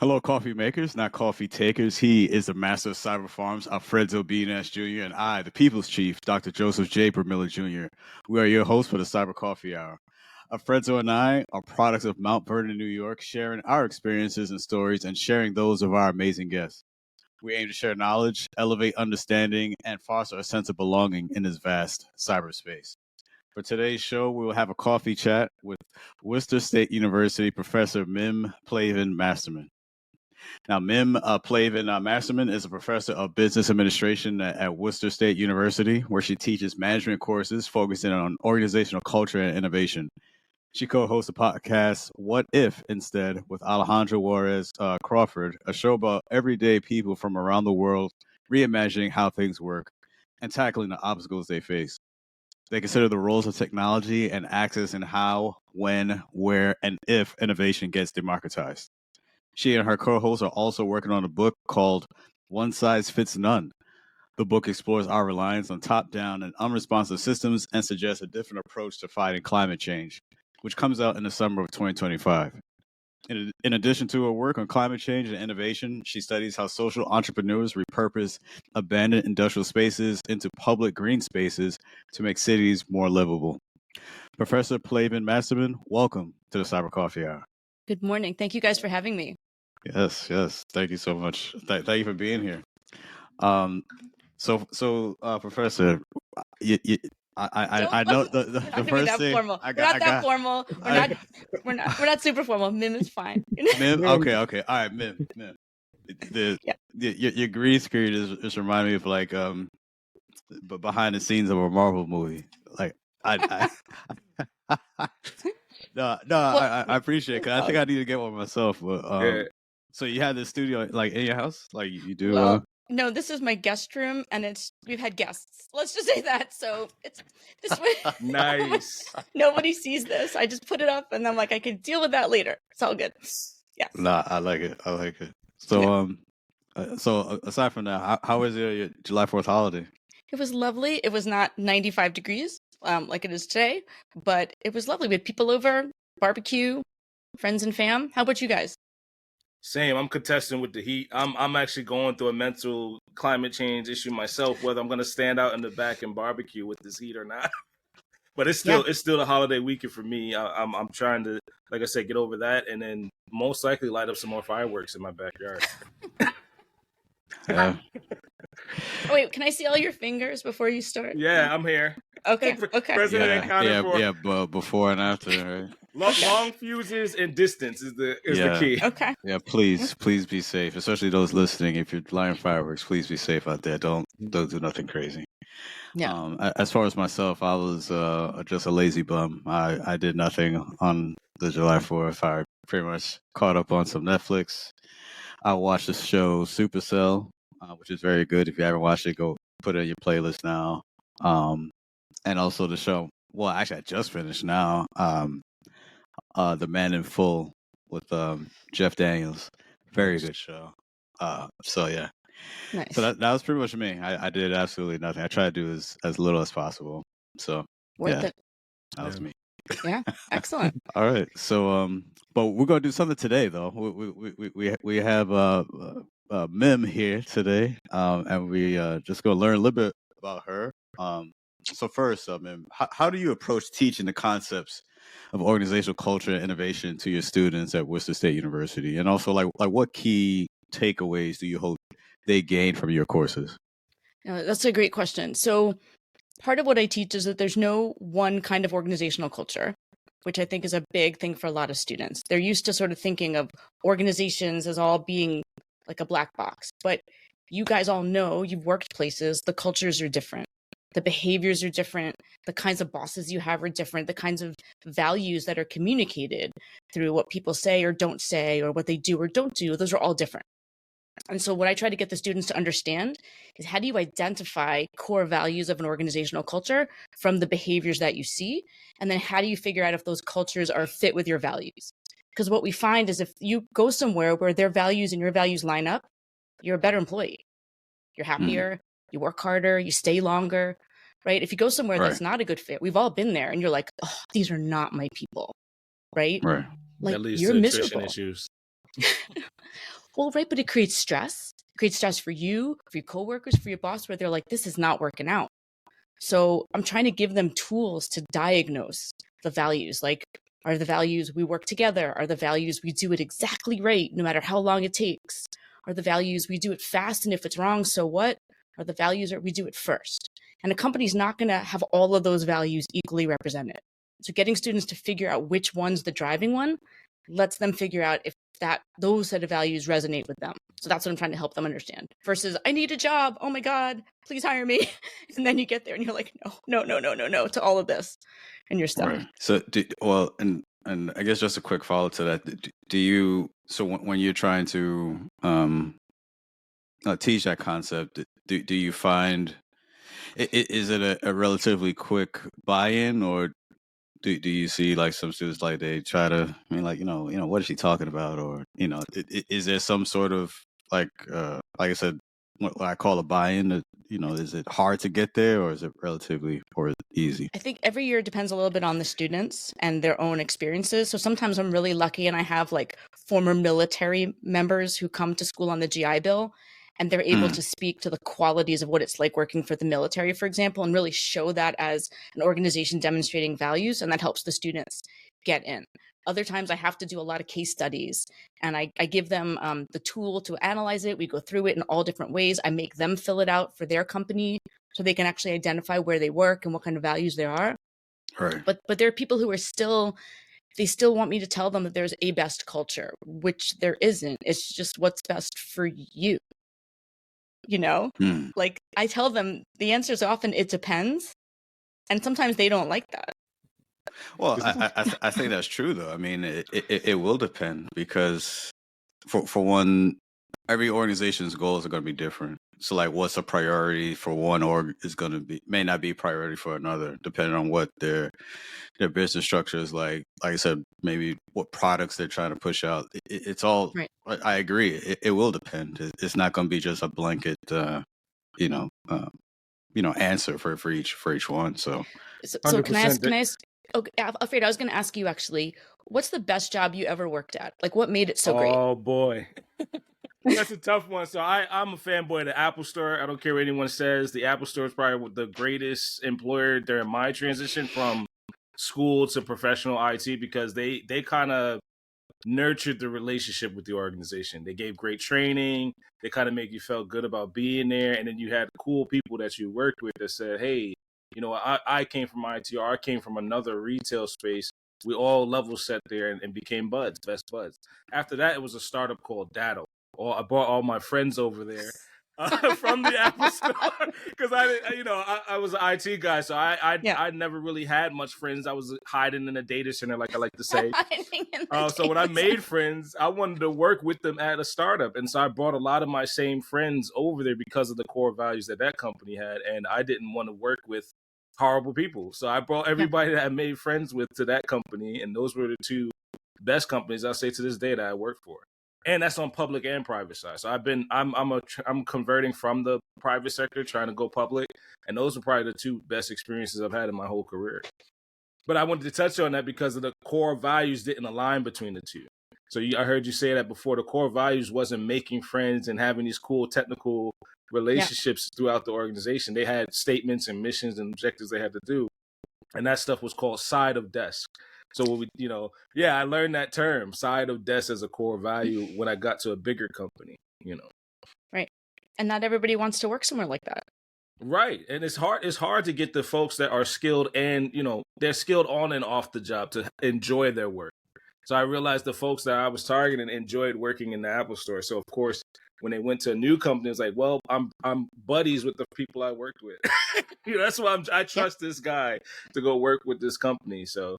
Hello, coffee makers, not coffee takers. He is the master of cyber farms, Alfredo B. Nash Jr., and I, the people's chief, Dr. Joseph J. Miller Jr. We are your hosts for the Cyber Coffee Hour. Alfredo and I are products of Mount Vernon, New York, sharing our experiences and stories and sharing those of our amazing guests. We aim to share knowledge, elevate understanding, and foster a sense of belonging in this vast cyberspace. For today's show, we will have a coffee chat with Worcester State University Professor Mim Plavin-Masterman. Now, Mim Plavin-Masterman is a professor of business administration at Worcester State University, where she teaches management courses focusing on organizational culture and innovation. She co-hosts a podcast, What If Instead, with Alejandro Juarez Crawford, a show about everyday people from around the world reimagining how things work and tackling the obstacles they face. They consider the roles of technology and access in how, when, where, and if innovation gets democratized. She and her co-hosts are also working on a book called One Size Fits None. The book explores our reliance on top-down and unresponsive systems and suggests a different approach to fighting climate change, which comes out in the summer of 2025. In addition to her work on climate change and innovation, she studies how social entrepreneurs repurpose abandoned industrial spaces into public green spaces to make cities more livable. Professor Plavin-Masterman, welcome to the Cyber Coffee Hour. Good morning. Thank you guys for having me. Yes. Thank you so much. Thank you for being here. Professor, I know the first thing. Formal. We're not that formal. We're not super formal. Mim is fine. Mim, okay. All right, Mim. Your green screen is reminding me of like but behind the scenes of a Marvel movie. Like I I appreciate it, because I think I need to get one myself. But So you have this studio like in your house, like you do? Well, no, this is my guest room, and we've had guests. Let's just say that. So it's this way. Nice. Nobody sees this. I just put it up, and I'm like, I can deal with that later. It's all good. Yeah. Nah, I like it. So so aside from that, how was your July 4th holiday? It was lovely. It was not 95 degrees like it is today, but it was lovely. We had people over, barbecue, friends and fam. How about you guys? Same. I'm contesting with the heat. I'm actually going through a mental climate change issue myself, whether I'm going to stand out in the back and barbecue with this heat or not. But it's still the holiday weekend for me. I'm trying to, like I said, get over that, and then most likely light up some more fireworks in my backyard. Yeah. Oh, wait, can I see all your fingers before you start? Yeah, I'm here. Okay. President but before and after, right? Long fuses and distance is the key. Okay. Yeah, please be safe, especially those listening. If you're lighting fireworks, please be safe out there. Don't do nothing crazy. Yeah. As far as myself, I was just a lazy bum. I did nothing on the July 4th. I pretty much caught up on some Netflix. I watched the show Supercell, which is very good. If you haven't watched it, go put it in your playlist now. And also the show. Well, actually, I just finished now. The Man in Full with Jeff Daniels. Very good show. So yeah. Nice. So that was pretty much me. I did absolutely nothing. I tried to do as little as possible. So Worth it. that was me. Yeah, excellent. All right. So but we're gonna do something today, though. We have Mim here today, and we just gonna learn a little bit about her. So first, Mim, how do you approach teaching the concepts of organizational culture and innovation to your students at Worcester State University, and also like what key takeaways do you hope they gain from your courses? That's a great question. So part of what I teach is that there's no one kind of organizational culture, which I think is a big thing for a lot of students. They're used to sort of thinking of organizations as all being like a black box. But you guys all know, you've worked places, the cultures are different. The behaviors are different. The kinds of bosses you have are different. The kinds of values that are communicated through what people say or don't say, or what they do or don't do, those are all different. And so what I try to get the students to understand is, how do you identify core values of an organizational culture from the behaviors that you see? And then how do you figure out if those cultures are fit with your values? Because what we find is, if you go somewhere where their values and your values line up, you're a better employee. You're happier, you work harder, you stay longer, right? If you go somewhere that's not a good fit, we've all been there, and you're like, oh, these are not my people, right? Right. Like, That leads you're to miserable. attrition issues. Well, right, but it creates stress. It creates stress for you, for your coworkers, for your boss, where they're like, this is not working out. So I'm trying to give them tools to diagnose the values. Like, are the values we work together? Are the values we do it exactly right, no matter how long it takes? Are the values we do it fast, and if it's wrong, so what? Are the values that we do it first? And a company's not going to have all of those values equally represented. So getting students to figure out which one's the driving one lets them figure out if those set of values resonate with them. So that's what I'm trying to help them understand. Versus, I need a job. Oh my God, please hire me. And then you get there and you're like, no, to all of this, and you're stuck. Right. So, and I guess just a quick follow to that. Do you? So when you're trying to teach that concept, do you find is it a relatively quick buy-in, or do you see like some students like they try to, I mean, like, what is she talking about, or is there some sort of like I said, what I call a buy-in? Is it hard to get there, or is it relatively or easy? I think every year depends a little bit on the students and their own experiences. So sometimes I'm really lucky and I have like former military members who come to school on the GI Bill, and they're able to speak to the qualities of what it's like working for the military, for example, and really show that as an organization demonstrating values, and that helps the students get in. Other times I have to do a lot of case studies, and I give them the tool to analyze it. We go through it in all different ways. I make them fill it out for their company so they can actually identify where they work and what kind of values there are. Right. But there are people who are still want me to tell them that there's a best culture, which there isn't. It's just what's best for you. Like I tell them the answer is often it depends. And sometimes they don't like that. Well, I think that's true, though. I mean, it will depend, because for one, every organization's goals are going to be different. So like what's a priority for one org may not be priority for another, depending on what their business structure is like. Like I said, maybe what products they're trying to push out. It's all right. I agree. It will depend. It's not going to be just a blanket, answer for each one. So can I ask? Okay, Afraid I was going to ask you actually, what's the best job you ever worked at? Like, what made it so great? Oh boy. That's a tough one. So I'm a fanboy of the Apple Store. I don't care what anyone says. The Apple Store is probably the greatest employer during my transition from school to professional IT, because they kind of nurtured the relationship with the organization. They gave great training. They kind of make you feel good about being there. And then you had cool people that you worked with that said, hey, I came from IT, or I came from another retail space. We all level set there and became best buds. After that, it was a startup called Datto. I brought all my friends over there from the Apple Store, because I was an IT guy, so I never really had much friends. I was hiding in a data center, like I like to say. So when I made friends, I wanted to work with them at a startup, and so I brought a lot of my same friends over there because of the core values that company had, and I didn't want to work with horrible people. So I brought everybody that I made friends with to that company, and those were the two best companies I'll say to this day that I work for. And that's on public and private side. So I'm converting from the private sector, trying to go public, and those are probably the two best experiences I've had in my whole career. But I wanted to touch on that because of the core values didn't align between the two. So I heard you say that before. The core values wasn't making friends and having these cool technical relationships throughout the organization. They had statements and missions and objectives they had to do, and that stuff was called side of desk. So I learned that term, side of desk, as a core value when I got to a bigger company. Right. And not everybody wants to work somewhere like that. Right. And it's hard to get the folks that are skilled and, they're skilled on and off the job to enjoy their work. So I realized the folks that I was targeting enjoyed working in the Apple Store. So of course, when they went to a new company, it's like, well, I'm buddies with the people I worked with. That's why I trust this guy to go work with this company. So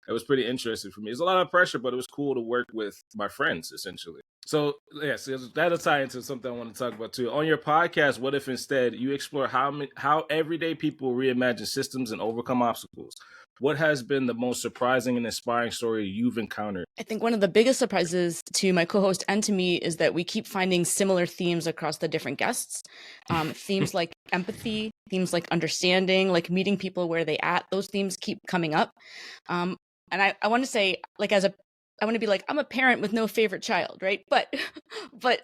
it was pretty interesting for me. It's a lot of pressure, but it was cool to work with my friends, essentially. So, yes, that'll tie into something I want to talk about, too. On your podcast, What If Instead, you explore how everyday people reimagine systems and overcome obstacles. What has been the most surprising and inspiring story you've encountered? I think one of the biggest surprises to my co-host and to me is that we keep finding similar themes across the different guests. Themes like empathy, themes like understanding, like meeting people where they at. Those themes keep coming up. And I want to say, like, as I want to be like, I'm a parent with no favorite child, right? But I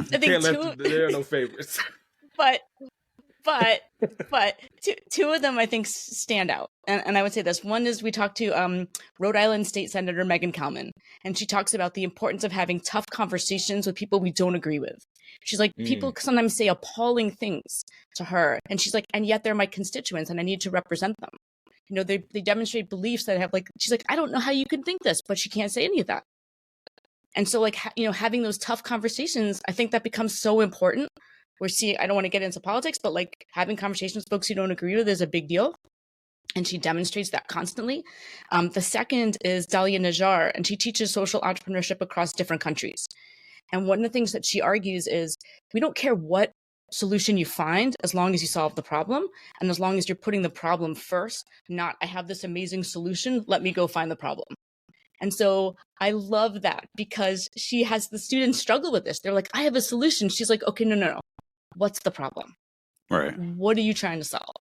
think there are no favorites. but two of them I think stand out, and I would say this. One is we talked to Rhode Island State Senator Megan Kalman, and she talks about the importance of having tough conversations with people we don't agree with. She's like, people sometimes say appalling things to her, and she's like, and yet they're my constituents, and I need to represent them. You know, they demonstrate beliefs that have like, she's like, I don't know how you can think this, but she can't say any of that. And so like, you know, having those tough conversations, I think that becomes so important. I don't want to get into politics, but like having conversations with folks you don't agree with is a big deal. And she demonstrates that constantly. The second is Dalia Najjar, and she teaches social entrepreneurship across different countries. And one of the things that she argues is we don't care what solution you find as long as you solve the problem. And as long as you're putting the problem first, not I have this amazing solution, let me go find the problem. And so I love that because she has the students struggle with this. They're like, I have a solution. She's like, okay, no. What's the problem? Right. What are you trying to solve?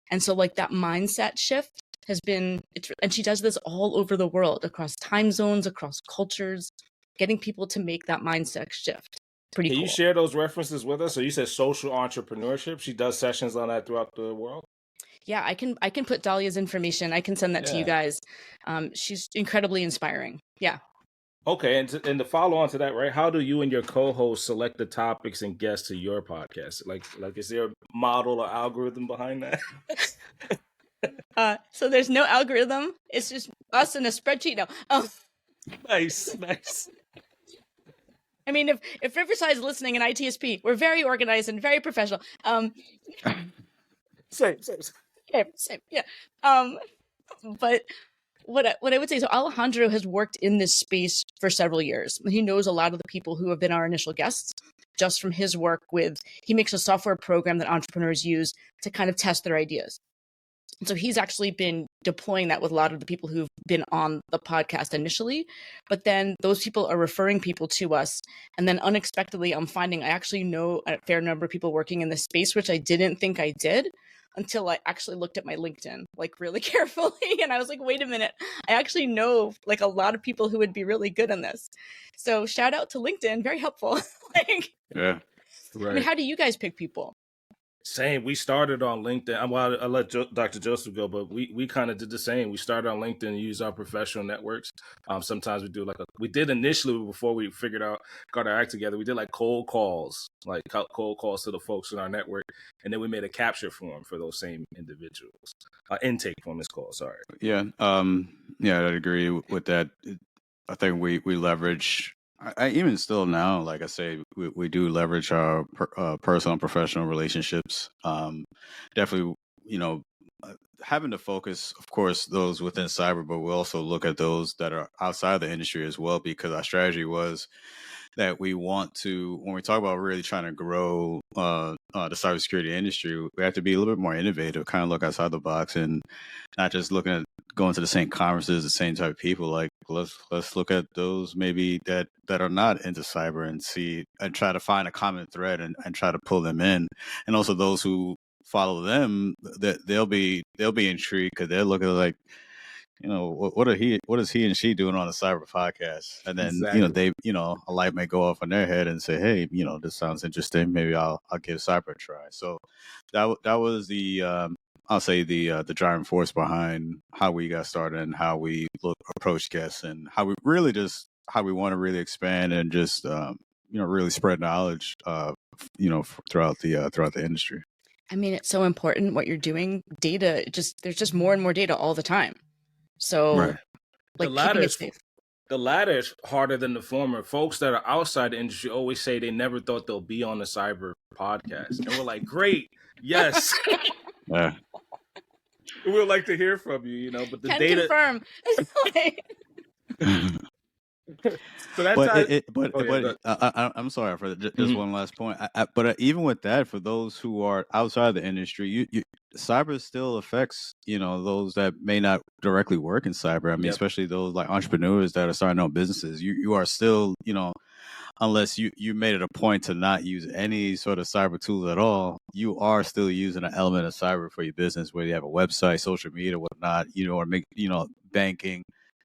And so like that mindset shift has been, and she does this all over the world, across time zones, across cultures, getting people to make that mindset shift. Pretty cool. Can you share those references with us? So you said social entrepreneurship. She does sessions on that throughout the world. Yeah, I can put Dalia's information. I can send that to you guys. She's incredibly inspiring. Yeah. Okay, and to follow on to that, right? How do you and your co-host select the topics and guests to your podcast? Like, is there a model or algorithm behind that? So there's no algorithm. It's just us in a spreadsheet. No. Nice. I mean, if Riverside's listening in ITSP, we're very organized and very professional. Same. Yeah. But what I would say, so Alejandro has worked in this space for several years. He knows a lot of the people who have been our initial guests just from his work he makes a software program that entrepreneurs use to kind of test their ideas. And so he's actually been deploying that with a lot of the people who've been on the podcast initially, but then those people are referring people to us. And then unexpectedly, I'm finding I actually know a fair number of people working in this space, which I didn't think I did until I actually looked at my LinkedIn, like really carefully. And I was like, wait a minute, I actually know like a lot of people who would be really good in this. So shout out to LinkedIn, very helpful. Yeah. Right. I mean, how do you guys pick people? Same. We started on LinkedIn. Well, I'll let Dr. Joseph go, but we kind of did the same. We started on LinkedIn and used our professional networks. Sometimes we do we did initially before we got our act together, we did like cold calls to the folks in our network. And then we made a capture form for those same individuals. Intake form is called, sorry. Yeah. I'd agree with that. I think we leverage, I even still now, like I say, we do leverage our personal and professional relationships. Definitely, having to focus, of course, those within cyber, but we also look at those that are outside the industry as well, because our strategy was that we want to, when we talk about really trying to grow the cybersecurity industry, we have to be a little bit more innovative, kind of look outside the box and not just looking at going to the same conferences, the same type of people. Like let's look at those maybe that are not into cyber and try to find a common thread and try to pull them in. And also those who follow them, that they'll be intrigued because they're looking like, what is he and she doing on a cyber podcast? And then, exactly. A light may go off on their head and say, hey, this sounds interesting. Maybe I'll give cyber a try. So that was the, I'll say the driving force behind how we got started and how we approach guests and how we really want to really expand and just, really spread knowledge, throughout the industry. I mean, it's so important what you're doing. Data, there's just more and more data all the time. So, right. like, the latter is harder than the former. Folks that are outside the industry always say they never thought they'll be on the cyber podcast. And we're like, great, yes. Yeah. We would like to hear from you, but the can data. Confirm. So that's I'm sorry for just one last point. But even with that, for those who are outside the industry, cyber still affects those that may not directly work in cyber. I mean, especially those like entrepreneurs that are starting their own businesses. You are still unless you made it a point to not use any sort of cyber tools at all, you are still using an element of cyber for your business, whether you have a website, social media, whatnot, or make banking.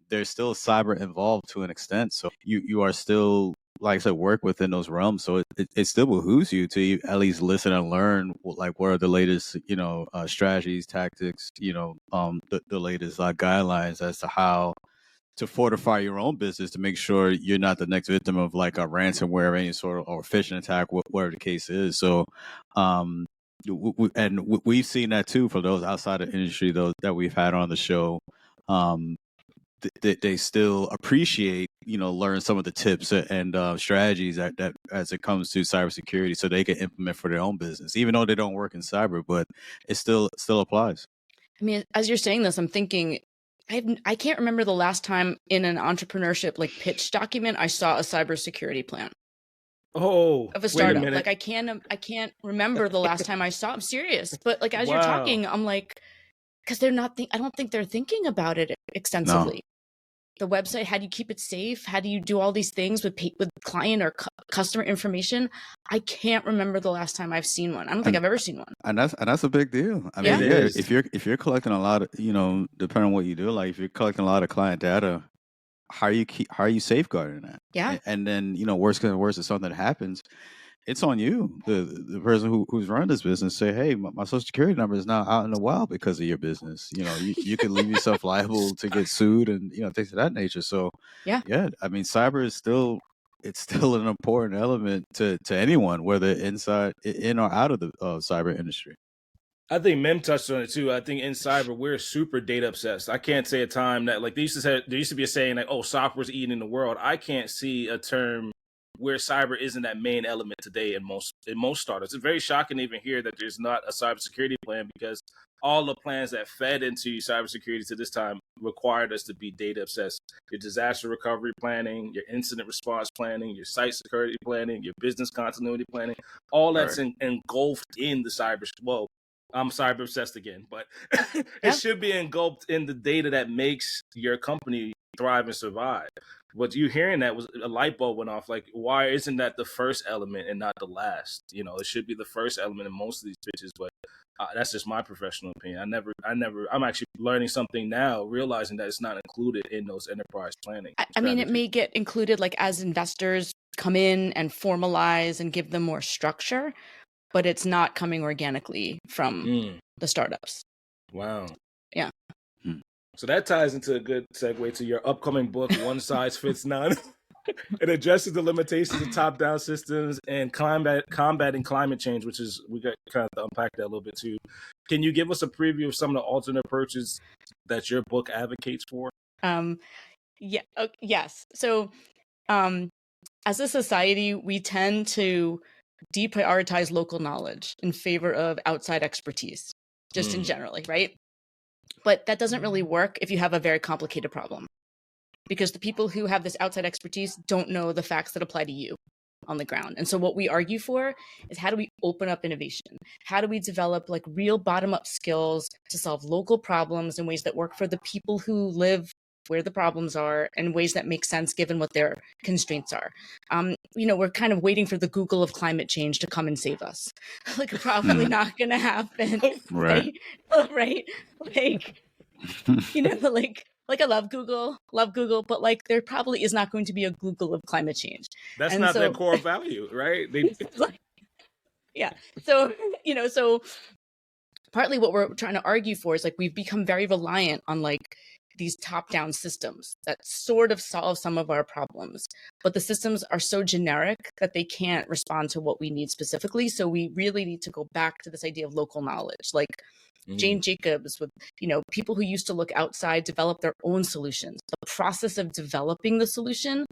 there's still cyber involved to an extent. So you are still, like I said, work within those realms. So it still behooves you to at least listen and learn, like, what are the latest, strategies, tactics, the latest guidelines as to how to fortify your own business to make sure you're not the next victim of like a ransomware of any sort or phishing attack, whatever the case is. So, we've seen that too for those outside of industry, those that we've had on the show. They still appreciate, learn some of the tips and strategies that as it comes to cybersecurity, so they can implement for their own business, even though they don't work in cyber, but it still applies. I mean, as you're saying this, I'm thinking, I can't remember the last time in an entrepreneurship like pitch document I saw a cybersecurity plan. Oh, of a startup. Like I can't remember the last time I saw. I'm serious, but like as you're talking, I'm like, because they're not. I don't think they're thinking about it extensively. No. The website, how do you keep it safe? How do you do all these things with client or customer information? I can't remember the last time I've seen one. I don't think I've ever seen one. And that's a big deal. I mean, if you're collecting a lot of, depending on what you do, like if you're collecting a lot of client data, how are you safeguarding that? Yeah. And then, worst comes to worst, if something happens, it's on you. The person who's running this business say, hey, my social security number is now out in the wild because of your business. You can leave yourself liable to get sued and, things of that nature. So yeah, I mean, cyber is still an important element to anyone, whether inside, in or out of the cyber industry. I think Mim touched on it too. I think in cyber, we're super data obsessed. I can't say a time that like there used to be a saying like, oh, software's eating the world. I can't see a term where cyber isn't that main element today in most startups. It's very shocking to even hear that there's not a cybersecurity plan, because all the plans that fed into cybersecurity to this time required us to be data obsessed. Your disaster recovery planning, your incident response planning, your site security planning, your business continuity planning, all that's engulfed in the cyber. Well, I'm cyber obsessed again, but it should be engulfed in the data that makes your company thrive and survive. What you hearing that was a light bulb went off. Like, why isn't that the first element and not the last? It should be the first element in most of these pitches, but that's just my professional opinion. I'm actually learning something now, realizing that it's not included in those enterprise planning. I mean, it may get included like as investors come in and formalize and give them more structure, but it's not coming organically from the startups. Wow. Yeah. So that ties into a good segue to your upcoming book, One Size Fits None. It addresses the limitations of top-down systems and combating climate change, which is, we got kind of to unpack that a little bit too. Can you give us a preview of some of the alternate approaches that your book advocates for? Yes. So as a society, we tend to deprioritize local knowledge in favor of outside expertise, just in generally, right? But that doesn't really work if you have a very complicated problem, because the people who have this outside expertise don't know the facts that apply to you on the ground. And so what we argue for is, how do we open up innovation? How do we develop like real bottom-up skills to solve local problems in ways that work for the people who live where the problems are, and ways that make sense given what their constraints are. We're kind of waiting for the Google of climate change to come and save us. Like, probably not going to happen. Right. Right. Like, I love Google, but like, there probably is not going to be a Google of climate change. That's not their core value, right? Yeah. So, so partly what we're trying to argue for is like, we've become very reliant on like these top-down systems that sort of solve some of our problems, but the systems are so generic that they can't respond to what we need specifically. So we really need to go back to this idea of local knowledge, like Jane Jacobs, with people who used to look outside, develop their own solutions. The process of developing the solution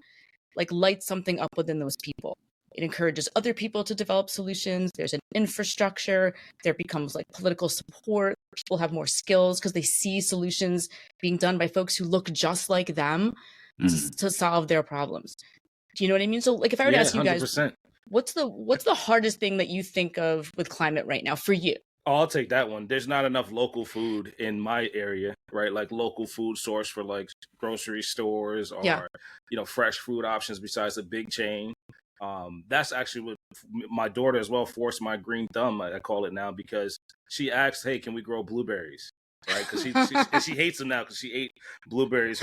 like lights something up within those people. It encourages other people to develop solutions. There's an infrastructure. There becomes like political support. People have more skills because they see solutions being done by folks who look just like them to solve their problems. Do you know what I mean? So like, if I were to ask you guys, 100%. What's the hardest thing that you think of with climate right now for you? Oh, I'll take that one. There's not enough local food in my area, right? Like local food source for like grocery stores or, fresh food options besides a big chain. That's actually what my daughter as well forced my green thumb, I call it now, because she asked, hey, can we grow blueberries? right? Because she hates them now because she ate blueberries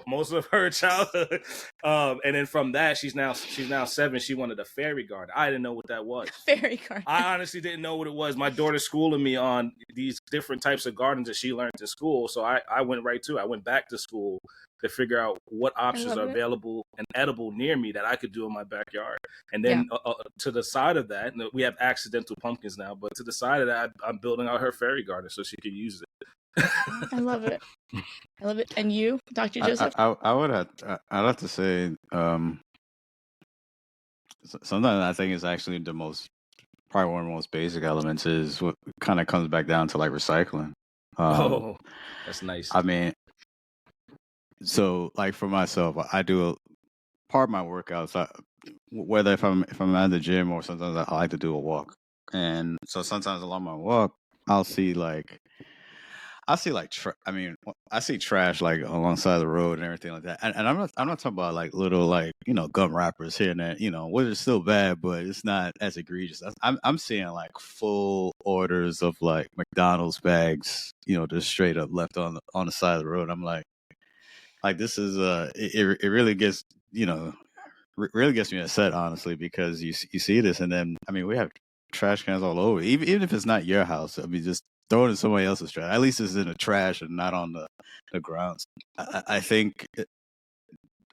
most of her childhood. And then from that, she's now 7. She wanted a fairy garden. I didn't know what that was. Fairy garden. I honestly didn't know what it was. My daughter's schooling me on these different types of gardens that she learned in school. So I went right to it. I went back to school to figure out what options are available and edible near me that I could do in my backyard. And then to the side of that, we have accidental pumpkins now, but to the side of that, I'm building out her fairy garden so she can use it. I love it. I love it. And you, Dr. Joseph? I'd have to say, sometimes I think it's actually probably one of the most basic elements is what kind of comes back down to like recycling. That's nice. I mean, so like for myself, I do part of my workouts, whether if I'm at the gym or sometimes I like to do a walk. And so sometimes along my walk, I see trash like alongside the road and everything like that. And I'm not talking about like little like, gum wrappers here and there, which is still bad, but it's not as egregious. I'm seeing like full orders of like McDonald's bags, just straight up left on the side of the road. I'm like this is it really gets really gets me upset, honestly, because you see this, and then I mean we have trash cans all over, even if it's not your house. I mean, just throw it in somebody else's trash. At least it's in the trash and not on the grounds. I think,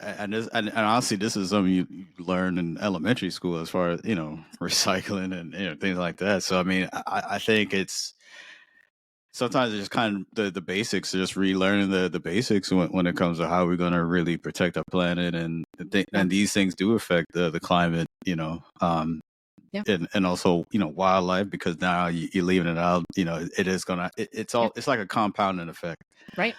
and honestly, this is something you learn in elementary school as far as recycling and things like that. So I mean, I think it's. Sometimes it's just kind of the basics, just relearning the basics when it comes to how we're going to really protect our planet, and these things do affect the climate, and also wildlife, because now you're leaving it out, it is gonna it's like a compounding effect, right?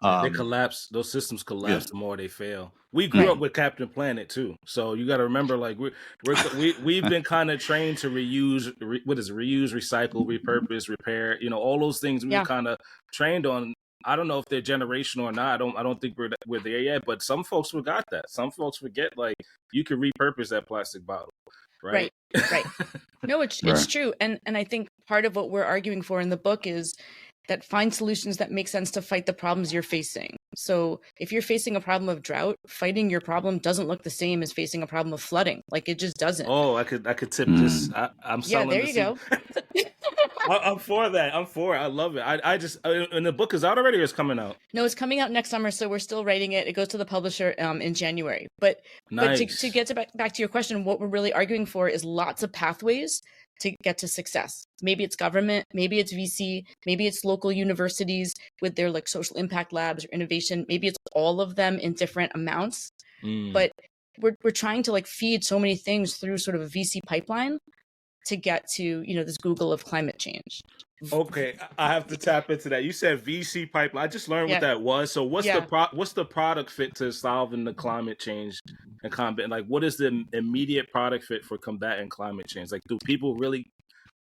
They collapse. Those systems collapse the more they fail. We grew up with Captain Planet too, so you got to remember, like we've been kind of trained to reuse, recycle, repurpose, repair. All those things we kind of trained on. I don't know if they're generational or not. I don't think we're there yet. But some folks forgot that. Some folks forget like you can repurpose that plastic bottle. Right. No, it's true, and I think part of what we're arguing for in the book is that find solutions that make sense to fight the problems you're facing. So if you're facing a problem of drought, fighting your problem doesn't look the same as facing a problem of flooding. Like, it just doesn't. Oh, I could tip this. I'm selling. Yeah, there you go. I'm for that. I'm for it. I love it. I just, and the book is out already, or it's coming out? No, it's coming out next summer, so we're still writing it. It goes to the publisher in January. But to get back to your question, what we're really arguing for is lots of pathways to get to success. Maybe it's government, maybe it's VC, maybe it's local universities with their like social impact labs or innovation. Maybe it's all of them in different amounts. But we're trying to like feed so many things through sort of a VC pipeline to get to, this Google of climate change. Okay, I have to tap into that. You said VC pipeline. I just learned what that was. So what's the product fit to solving the climate change and combat? Like, what is the immediate product fit for combating climate change? Like, do people really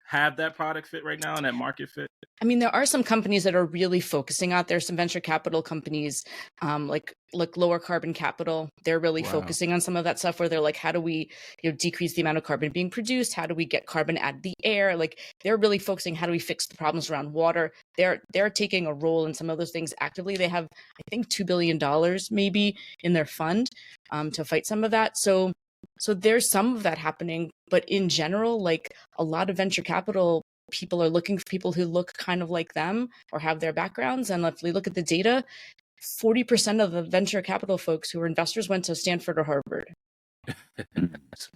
have that product fit right now and that market fit? I mean, there are some companies that are really focusing out. There's some venture capital companies, like Lower Carbon Capital. They're really focusing on some of that stuff where they're like, how do we, decrease the amount of carbon being produced? How do we get carbon out of the air? Like, they're really focusing, how do we fix the problems around water? They're taking a role in some of those things actively. They have, I think, $2 billion maybe in their fund to fight some of that. So there's some of that happening, but in general, like a lot of venture capital people are looking for people who look kind of like them or have their backgrounds. And if we look at the data, 40% of the venture capital folks who are investors went to Stanford or Harvard.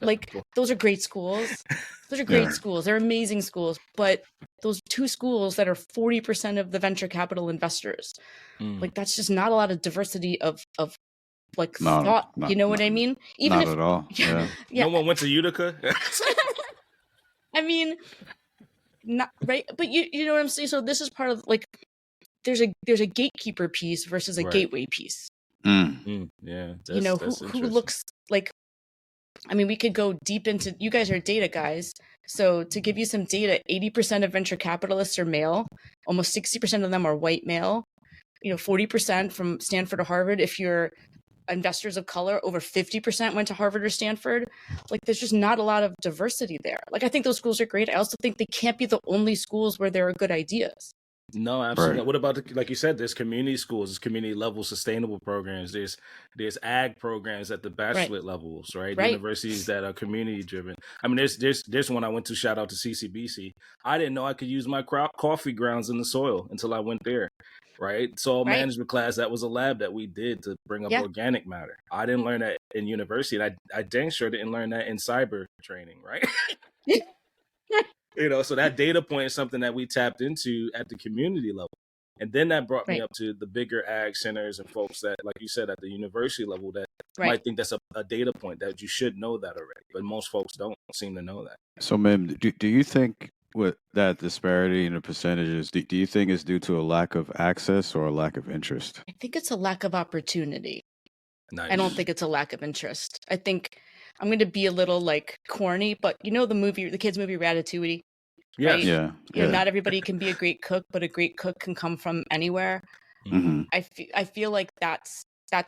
Like, those are great schools. Those are great schools. They're amazing schools. But those two schools that are 40% of the venture capital investors, like, that's just not a lot of diversity of thought. You know what I mean? Even not at all. Yeah. No one went to Utica. I mean, not right, but you know what I'm saying. So this is part of like there's a gatekeeper piece versus a gateway piece. Yeah, who looks like. I mean, we could go deep into. You guys are data guys, so to give you some data, 80% of venture capitalists are male. Almost 60% of them are white male. 40% from Stanford or Harvard. If you're investors of color, over 50% went to Harvard or Stanford. Like, there's just not a lot of diversity there. Like, I think those schools are great. I also think they can't be the only schools where there are good ideas. No, absolutely. Right. What about like you said, there's community schools, there's community level sustainable programs, there's ag programs at the Right. bachelorette levels, right? Right. Universities that are community driven. I mean, there's one I went to, shout out to CCBC. I didn't know I could use my coffee grounds in the soil until I went there, right? Soil Right. management class, that was a lab that we did to bring up Yeah. organic matter. I didn't learn that in university, and I dang sure didn't learn that in cyber training, right? So that data point is something that we tapped into at the community level. And then that brought me Right. up to the bigger ag centers and folks that, like you said, at the university level that Right. might think that's a data point that you should know that already. But most folks don't seem to know that. So, Mim, do you think with that disparity in the percentages, do you think it's due to a lack of access or a lack of interest? I think it's a lack of opportunity. Nice. I don't think it's a lack of interest. I think I'm going to be a little like corny, but you know the kids movie Ratatouille? Yes. Right? Yeah. You know, Yeah. not everybody can be a great cook, but a great cook can come from anywhere. hmm I feel like that's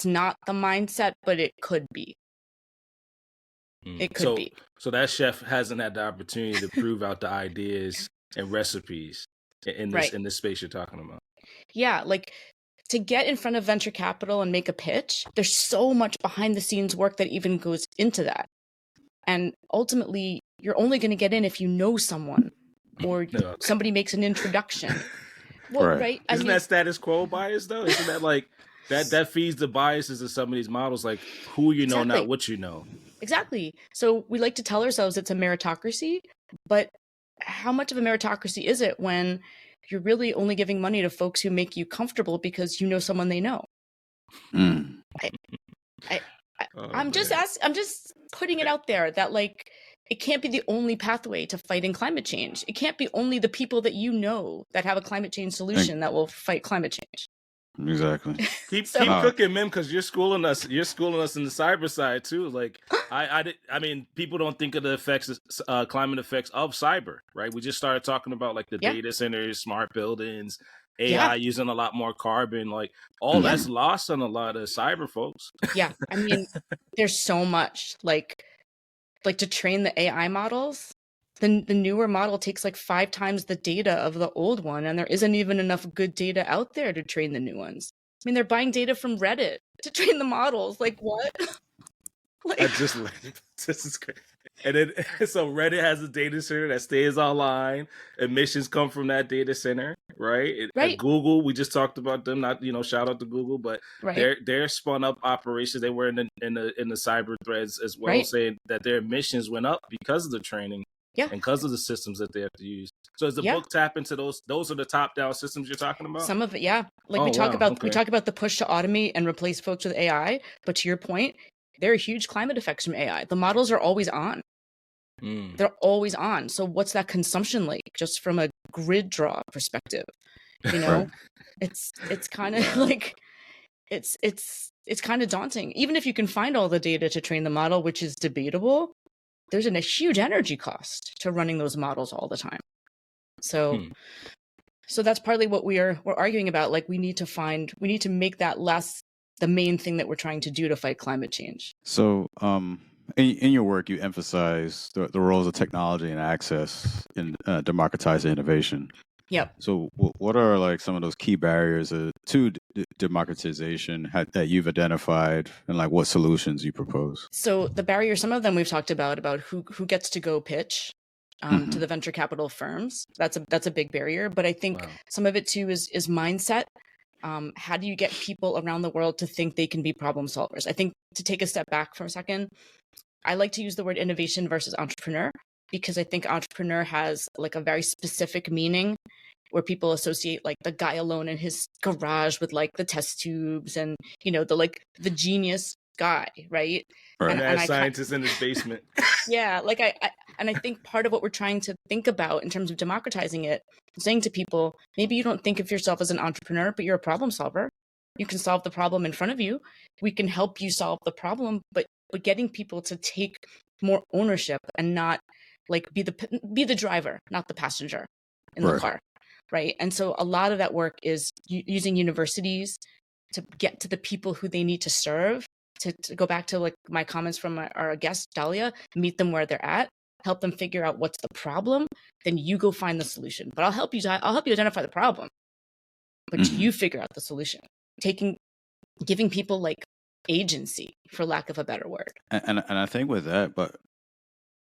not the mindset, but it could be. It could be. So that chef hasn't had the opportunity to prove out the ideas and recipes in this Right. in this space you're talking about. Yeah, like to get in front of venture capital and make a pitch, there's so much behind the scenes work that even goes into that. And ultimately, you're only going to get in if you know someone or No. somebody makes an introduction. Well, Right. right? Isn't that status quo bias though? Isn't that like that feeds the biases of some of these models, like who you know, Exactly. not what you know. Exactly. So we like to tell ourselves it's a meritocracy, but how much of a meritocracy is it when you're really only giving money to folks who make you comfortable because you know someone they know? Mm. I'm just putting it out there that like it can't be the only pathway to fighting climate change. It can't be only the people that you know that have a climate change solution that will fight climate change. Exactly. Keep cooking, Mim, because you're schooling us. You're schooling us in the cyber side too. Like I mean, people don't think of the effects, climate effects of cyber, right? We just started talking about like the data centers, smart buildings, AI using a lot more carbon. Like all that's lost on a lot of cyber folks. Yeah, I mean, there's so much like to train the AI models. The newer model takes like 5 times the data of the old one, and there isn't even enough good data out there to train the new ones. I mean, they're buying data from Reddit to train the models. Like what? I just this is great. And then so Reddit has a data center that stays online. Emissions come from that data center, right? Right. At Google, we just talked about them. Not shout out to Google, but they're spun up operations. They were in the cyber threads as well, saying that their emissions went up because of the training. Yeah. And because of the systems that they have to use. So does the book tap into those? Those are the top-down systems you're talking about? Some of it, yeah. Like we talk about the push to automate and replace folks with AI. But to your point, there are huge climate effects from AI. The models are always on. They're always on. So what's that consumption like just from a grid draw perspective? You know, it's kind of like it's kind of daunting. Even if you can find all the data to train the model, which is debatable, there's a huge energy cost to running those models all the time. So that's partly what we're arguing about. Like we need to make that less the main thing that we're trying to do to fight climate change. So in your work, you emphasize the roles of technology and access in democratizing innovation. Yep. So what are like some of those key barriers to democratization that you've identified, and like what solutions you propose? So the barriers, some of them we've talked about who gets to go pitch to the venture capital firms. That's a big barrier. But I think some of it too is mindset. How do you get people around the world to think they can be problem solvers? I think to take a step back for a second, I like to use the word innovation versus entrepreneur, because I think entrepreneur has like a very specific meaning where people associate like the guy alone in his garage with like the test tubes and, you know, the genius guy, right? And scientist in his basement. Yeah, like I think part of what we're trying to think about in terms of democratizing it, saying to people, maybe you don't think of yourself as an entrepreneur, but you're a problem solver. You can solve the problem in front of you. We can help you solve the problem, but getting people to take more ownership and not like be the driver, not the passenger in the car, right? And so a lot of that work is using universities to get to the people who they need to serve. To go back to like my comments from our guest Dahlia, meet them where they're at, help them figure out what's the problem, then you go find the solution. But I'll help you identify the problem. but you figure out the solution, giving people like agency, for lack of a better word. And I think with that, but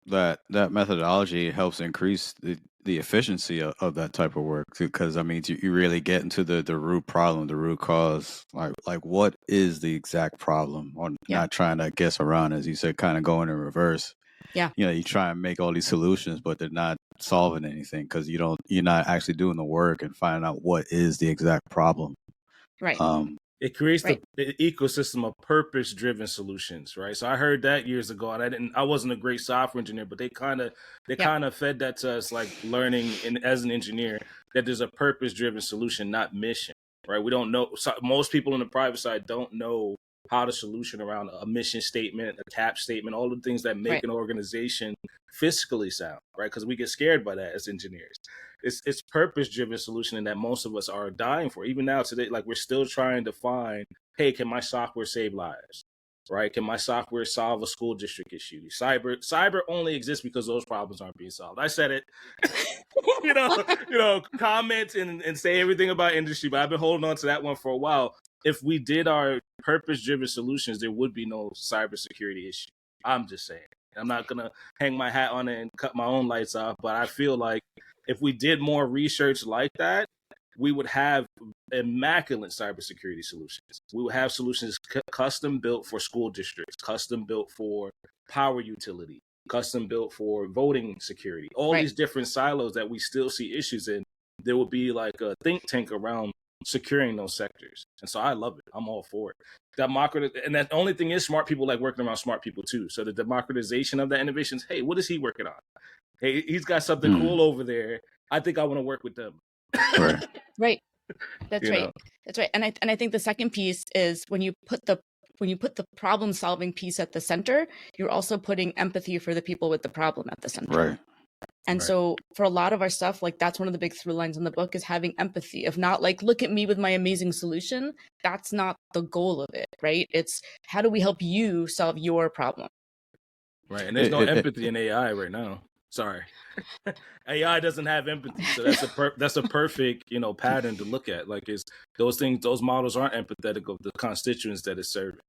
that methodology helps increase the efficiency of that type of work, because I mean you really get into the root problem, the root cause, like what is the exact problem, or not trying to guess around, as you said, kind of going in reverse. Yeah. You try and make all these solutions, but they're not solving anything because you're not actually doing the work and finding out what is the exact problem. Right. It creates the ecosystem of purpose-driven solutions, right? So I heard that years ago, and I wasn't a great software engineer, but they kind of fed that to us, like learning as an engineer, that there's a purpose-driven solution, not mission, right? We don't know. Most people on the private side don't know how to solution around a mission statement, a cap statement, all the things that make an organization fiscally sound, right? Because we get scared by that as engineers. It's purpose-driven solution that most of us are dying for. Even now today, like we're still trying to find, hey, can my software save lives? Right? Can my software solve a school district issue? Cyber only exists because those problems aren't being solved. I said it. Comment and say everything about industry, but I've been holding on to that one for a while. If we did our purpose-driven solutions, there would be no cybersecurity issue. I'm just saying. I'm not going to hang my hat on it and cut my own lights off, but I feel like if we did more research like that, we would have immaculate cybersecurity solutions. We would have solutions custom built for school districts, custom built for power utility, custom built for voting security, all these different silos that we still see issues in. There would be like a think tank around securing those sectors. And so I love it. I'm all for it. And the only thing is, smart people like working around smart people too. So the democratization of that innovation is, hey, what is he working on? Hey, he's got something cool over there. I think I want to work with them. Right. That's right. That's right. And I think the second piece is when you put the problem solving piece at the center, you're also putting empathy for the people with the problem at the center. Right. And so for a lot of our stuff, like that's one of the big through lines in the book, is having empathy, of not like, look at me with my amazing solution. That's not the goal of it, right? It's how do we help you solve your problem? Right. And there's no empathy in AI right now. Sorry. AI doesn't have empathy. So that's a perfect, pattern to look at. Like those models aren't empathetic of the constituents that it's serving.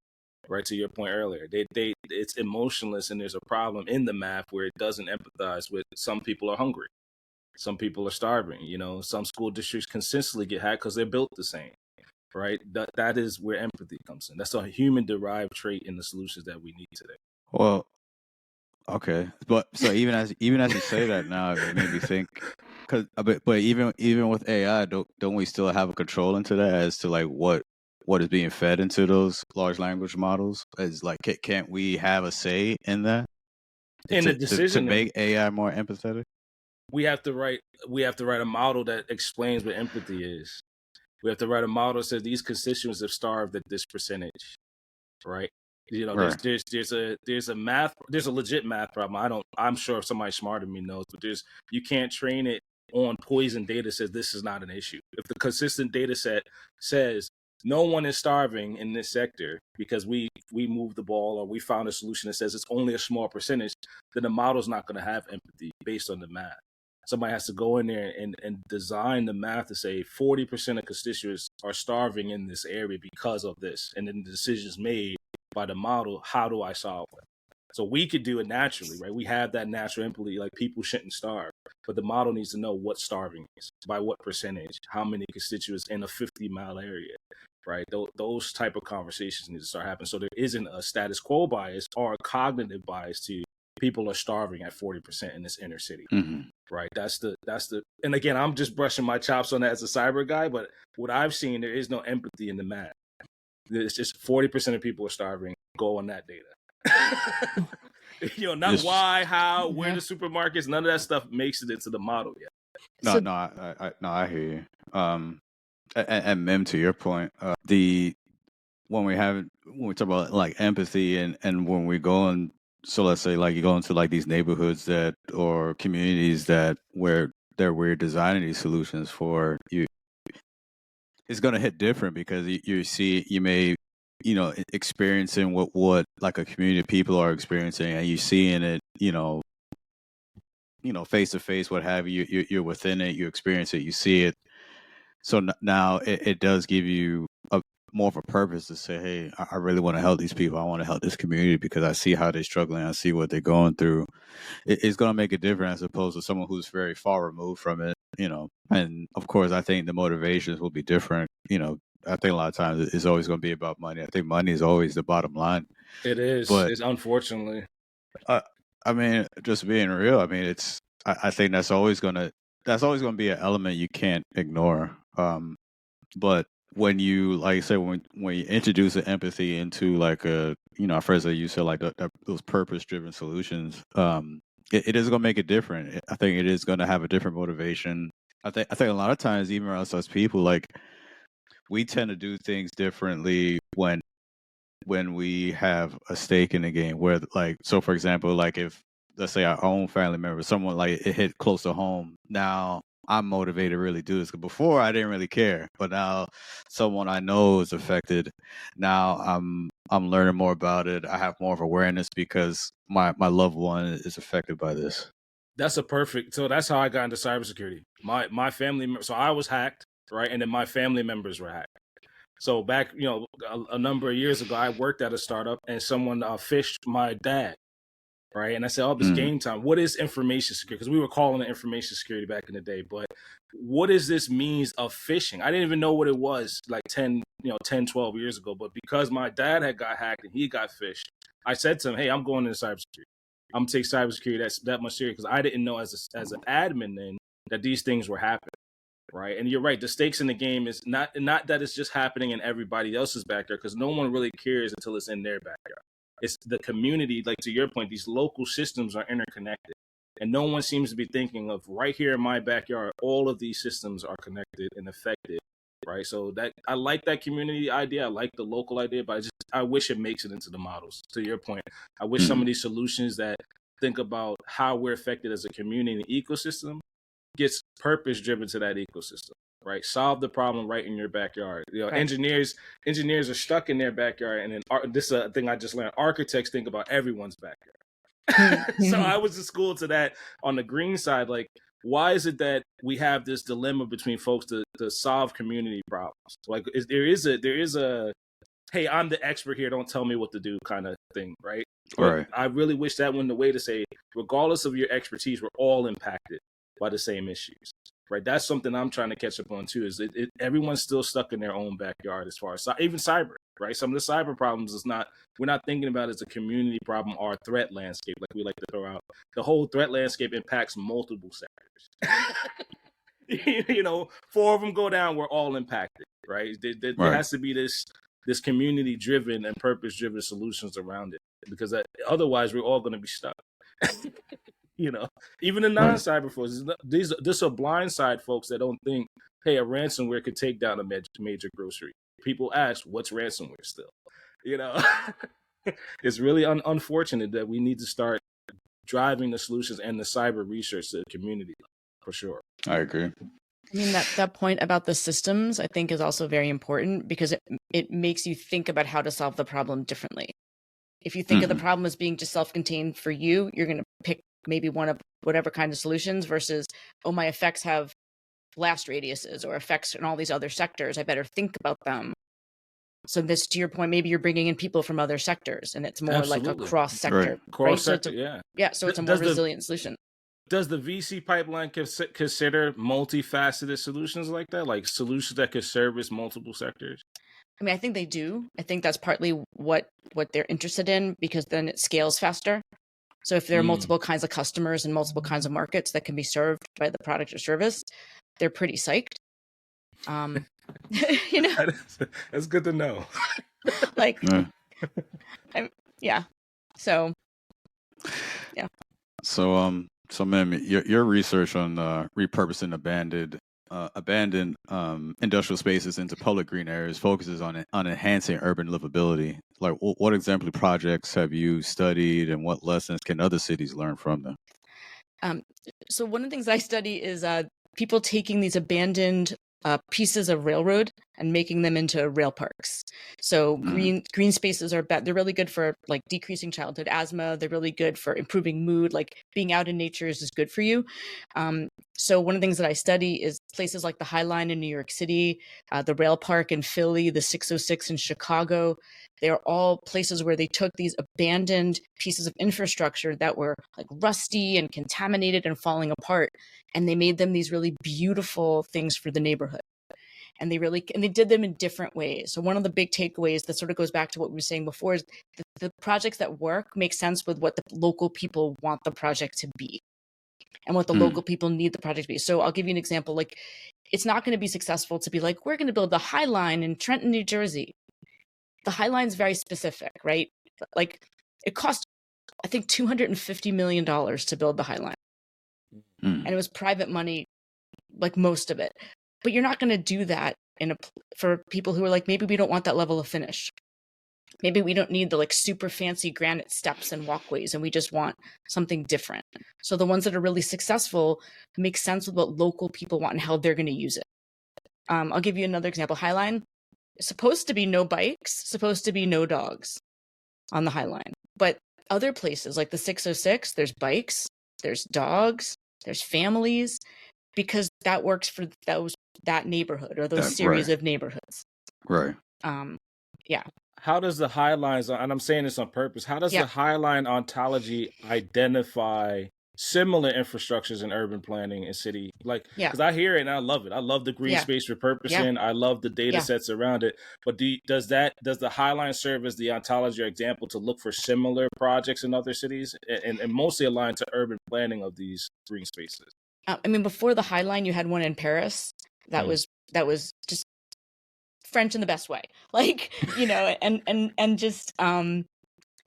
Right, to your point earlier, it's emotionless, and there's a problem in the math where it doesn't empathize with. Some people are hungry, some people are starving. Some school districts consistently get hacked because they're built the same. Right, that is where empathy comes in. That's a human-derived trait in the solutions that we need today. Well, okay, but so even as you say that now, it made me think. But even with AI, don't we still have a control into that as to like what is being fed into those large language models? Is like, can't we have a say in that? In the decision to make AI more empathetic? We have to write a model that explains what empathy is. We have to write a model that says these constituents have starved at this percentage. Right? There's a legit math problem. I'm sure if somebody smarter than me knows, but you can't train it on poison data says this is not an issue. If the consistent data set says no one is starving in this sector because we moved the ball, or we found a solution that says it's only a small percentage, then the model's not going to have empathy based on the math. Somebody has to go in there and design the math to say 40% of constituents are starving in this area because of this. And then the decisions made by the model, how do I solve it? So we could do it naturally, right? We have that natural empathy, like people shouldn't starve. But the model needs to know what starving is, by what percentage, how many constituents in a 50-mile area, right? Those type of conversations need to start happening. So there isn't a status quo bias or a cognitive bias to people are starving at 40% in this inner city, right? That's the. And again, I'm just brushing my chops on that as a cyber guy, but what I've seen, there is no empathy in the math. It's just 40% of people are starving. Go on that data. Not why, how, where the supermarkets, none of that stuff makes it into the model yet. I hear you. And Mim, to your point, when we talk about like empathy and when we go on, so let's say like you go into like these neighborhoods or communities where we're designing these solutions for you, it's going to hit different because you may experiencing what like a community of people are experiencing, and you're seeing it face to face, what have you. You're within it, you experience it, you see it. So now it does give you more of a purpose to say, hey, I really want to help these people. I want to help this community because I see how they're struggling. I see what they're going through. It's going to make a difference as opposed to someone who's very far removed from it, And of course, I think the motivations will be different. I think a lot of times it's always going to be about money. I think money is always the bottom line. It is. But it's unfortunately. I mean, just being real. I mean, I think that's always going to be an element you can't ignore. But when you, like you said, when you introduce an empathy into like first you said like those purpose-driven solutions, it is going to make it different. I think it is going to have a different motivation. I think a lot of times, even us as people, like we tend to do things differently when we have a stake in the game. Where like, so for example, like if let's say our own family member, someone like it hit close to home, now I'm motivated to really do this. 'Cause before I didn't really care, but now someone I know is affected. Now I'm learning more about it. I have more of awareness because my loved one is affected by this. So that's how I got into cybersecurity. My family, so I was hacked, right, and then my family members were hacked. So back, a number of years ago, I worked at a startup, and someone phished my dad. Right. And I said, it's game time. What is information security? Because we were calling it information security back in the day. But what is this means of phishing? I didn't even know what it was like 10, 12 years ago. But because my dad had got hacked and he got phished, I said to him, hey, I'm going into cybersecurity. I'm going to take cybersecurity that much serious because I didn't know as an admin then that these things were happening. Right. And you're right. The stakes in the game is not that it's just happening in everybody else's backyard, because no one really cares until it's in their backyard. It's the community, like to your point, these local systems are interconnected. And no one seems to be thinking of right here in my backyard, all of these systems are connected and affected. Right. So that I like that community idea. I like the local idea, but I wish it makes it into the models. To your point, I wish some of these solutions that think about how we're affected as a community and ecosystem gets purpose driven to that ecosystem. Right, solve the problem right in your backyard. Right. Engineers are stuck in their backyard, and then this is a thing I just learned. Architects think about everyone's backyard. So I was in school to that on the green side. Like, why is it that we have this dilemma between folks to solve community problems? Like, there is a hey, I'm the expert here, don't tell me what to do kind of thing, right? Right. I really wish that went the way to say, regardless of your expertise, we're all impacted by the same issues. Right, that's something I'm trying to catch up on too. Is everyone's still stuck in their own backyard as far as even cyber? Right, some of the cyber problems we're not thinking about it as a community problem or a threat landscape like we like to throw out. The whole threat landscape impacts multiple sectors. 4 of them go down, we're all impacted. Right, there has to be this community driven and purpose driven solutions around it, because otherwise we're all going to be stuck. Even the non-cyber folks, this are blindside folks that don't think, hey, a ransomware could take down a major grocery. People ask, what's ransomware still? It's really unfortunate that we need to start driving the solutions and the cyber research to the community, for sure. I agree. I mean, that point about the systems, I think, is also very important, because it makes you think about how to solve the problem differently. If you think of the problem as being just self-contained for you, you're going to pick maybe one of whatever kind of solutions versus, my effects have blast radiuses or effects in all these other sectors. I better think about them. So this, to your point, maybe you're bringing in people from other sectors, and it's more Absolutely. like a cross-sector. Right. Cross-sector, so so it's a more resilient solution. Does the VC pipeline consider multifaceted solutions like that, like solutions that could service multiple sectors? I mean, I think they do. I think that's partly what they're interested in, because then it scales faster. So if there are multiple kinds of customers and multiple kinds of markets that can be served by the product or service, they're pretty psyched. That's good to know. So, yeah. So, Mim, your research on repurposing abandoned industrial spaces into public green areas focuses on enhancing urban livability. Like, what exemplary projects have you studied, and what lessons can other cities learn from them? So one of the things I study is people taking these abandoned pieces of railroad and making them into rail parks. So green spaces they're really good for like decreasing childhood asthma. They're really good for improving mood. Like being out in nature is good for you. So one of the things that I study is places like the High Line in New York City, the Rail Park in Philly, the 606 in Chicago. They're all places where they took these abandoned pieces of infrastructure that were like rusty and contaminated and falling apart, and they made them these really beautiful things for the neighborhood. And they did them in different ways. So one of the big takeaways that sort of goes back to what we were saying before is the projects that work make sense with what the local people want the project to be and what the local people need the project to be. So I'll give you an example. Like, it's not going to be successful to be like, we're going to build the High Line in Trenton, New Jersey. The High Line is very specific, right? Like, it cost, I think, $250 million to build the High Line. And it was private money, like most of it. But you're not going to do that for people who are like, maybe we don't want that level of finish. Maybe we don't need the like super fancy granite steps and walkways, and we just want something different. So the ones that are really successful make sense with what local people want and how they're going to use it. I'll give you another example. High Line is supposed to be no bikes, supposed to be no dogs on the High Line. But other places like the 606, there's bikes, there's dogs, there's families, because that works for that neighborhood or those series of neighborhoods. Right. Yeah. How does the High Lines, and I'm saying this on purpose, how does the High Line ontology identify similar infrastructures in urban planning and city? Like, because I hear it and I love it. I love the green space repurposing. I love the data sets around it. But does the High Line serve as the ontology or example to look for similar projects in other cities and mostly aligned to urban planning of these green spaces? I mean, before the High Line, you had one in Paris that was just French in the best way, like, you know, and just and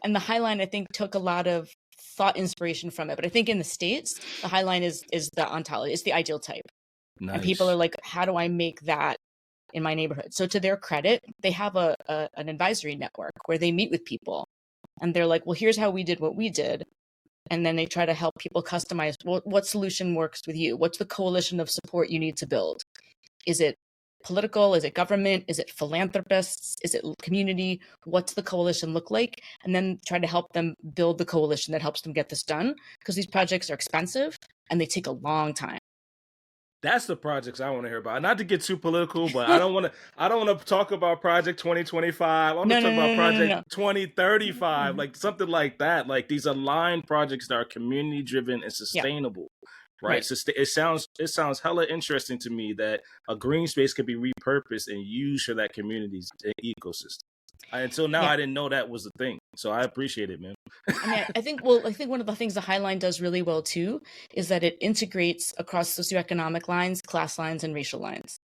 the High Line, I think, took a lot of thought inspiration from it. But I think in the States, the High Line is the ontology, it's the ideal type. Nice. And people are like, how do I make that in my neighborhood? So to their credit, they have an advisory network where they meet with people, and they're like, well, here's how we did what we did. And then they try to help people customize what solution works with you. What's the coalition of support you need to build? Is it political? Is it government? Is it philanthropists? Is it community? What's the coalition look like? And then try to help them build the coalition that helps them get this done, because these projects are expensive and they take a long time. That's the projects I want to hear about. Not to get too political, but I don't want to talk about Project 2025. I want to talk about Project 2035, like something like that. Like these aligned projects that are community driven and sustainable. Right. So it sounds hella interesting to me that a green space could be repurposed and used for that community's ecosystem. Until now, I didn't know that was a thing. So I appreciate it, man. I mean, I think one of the things the High Line does really well too is that it integrates across socioeconomic lines, class lines, and racial lines.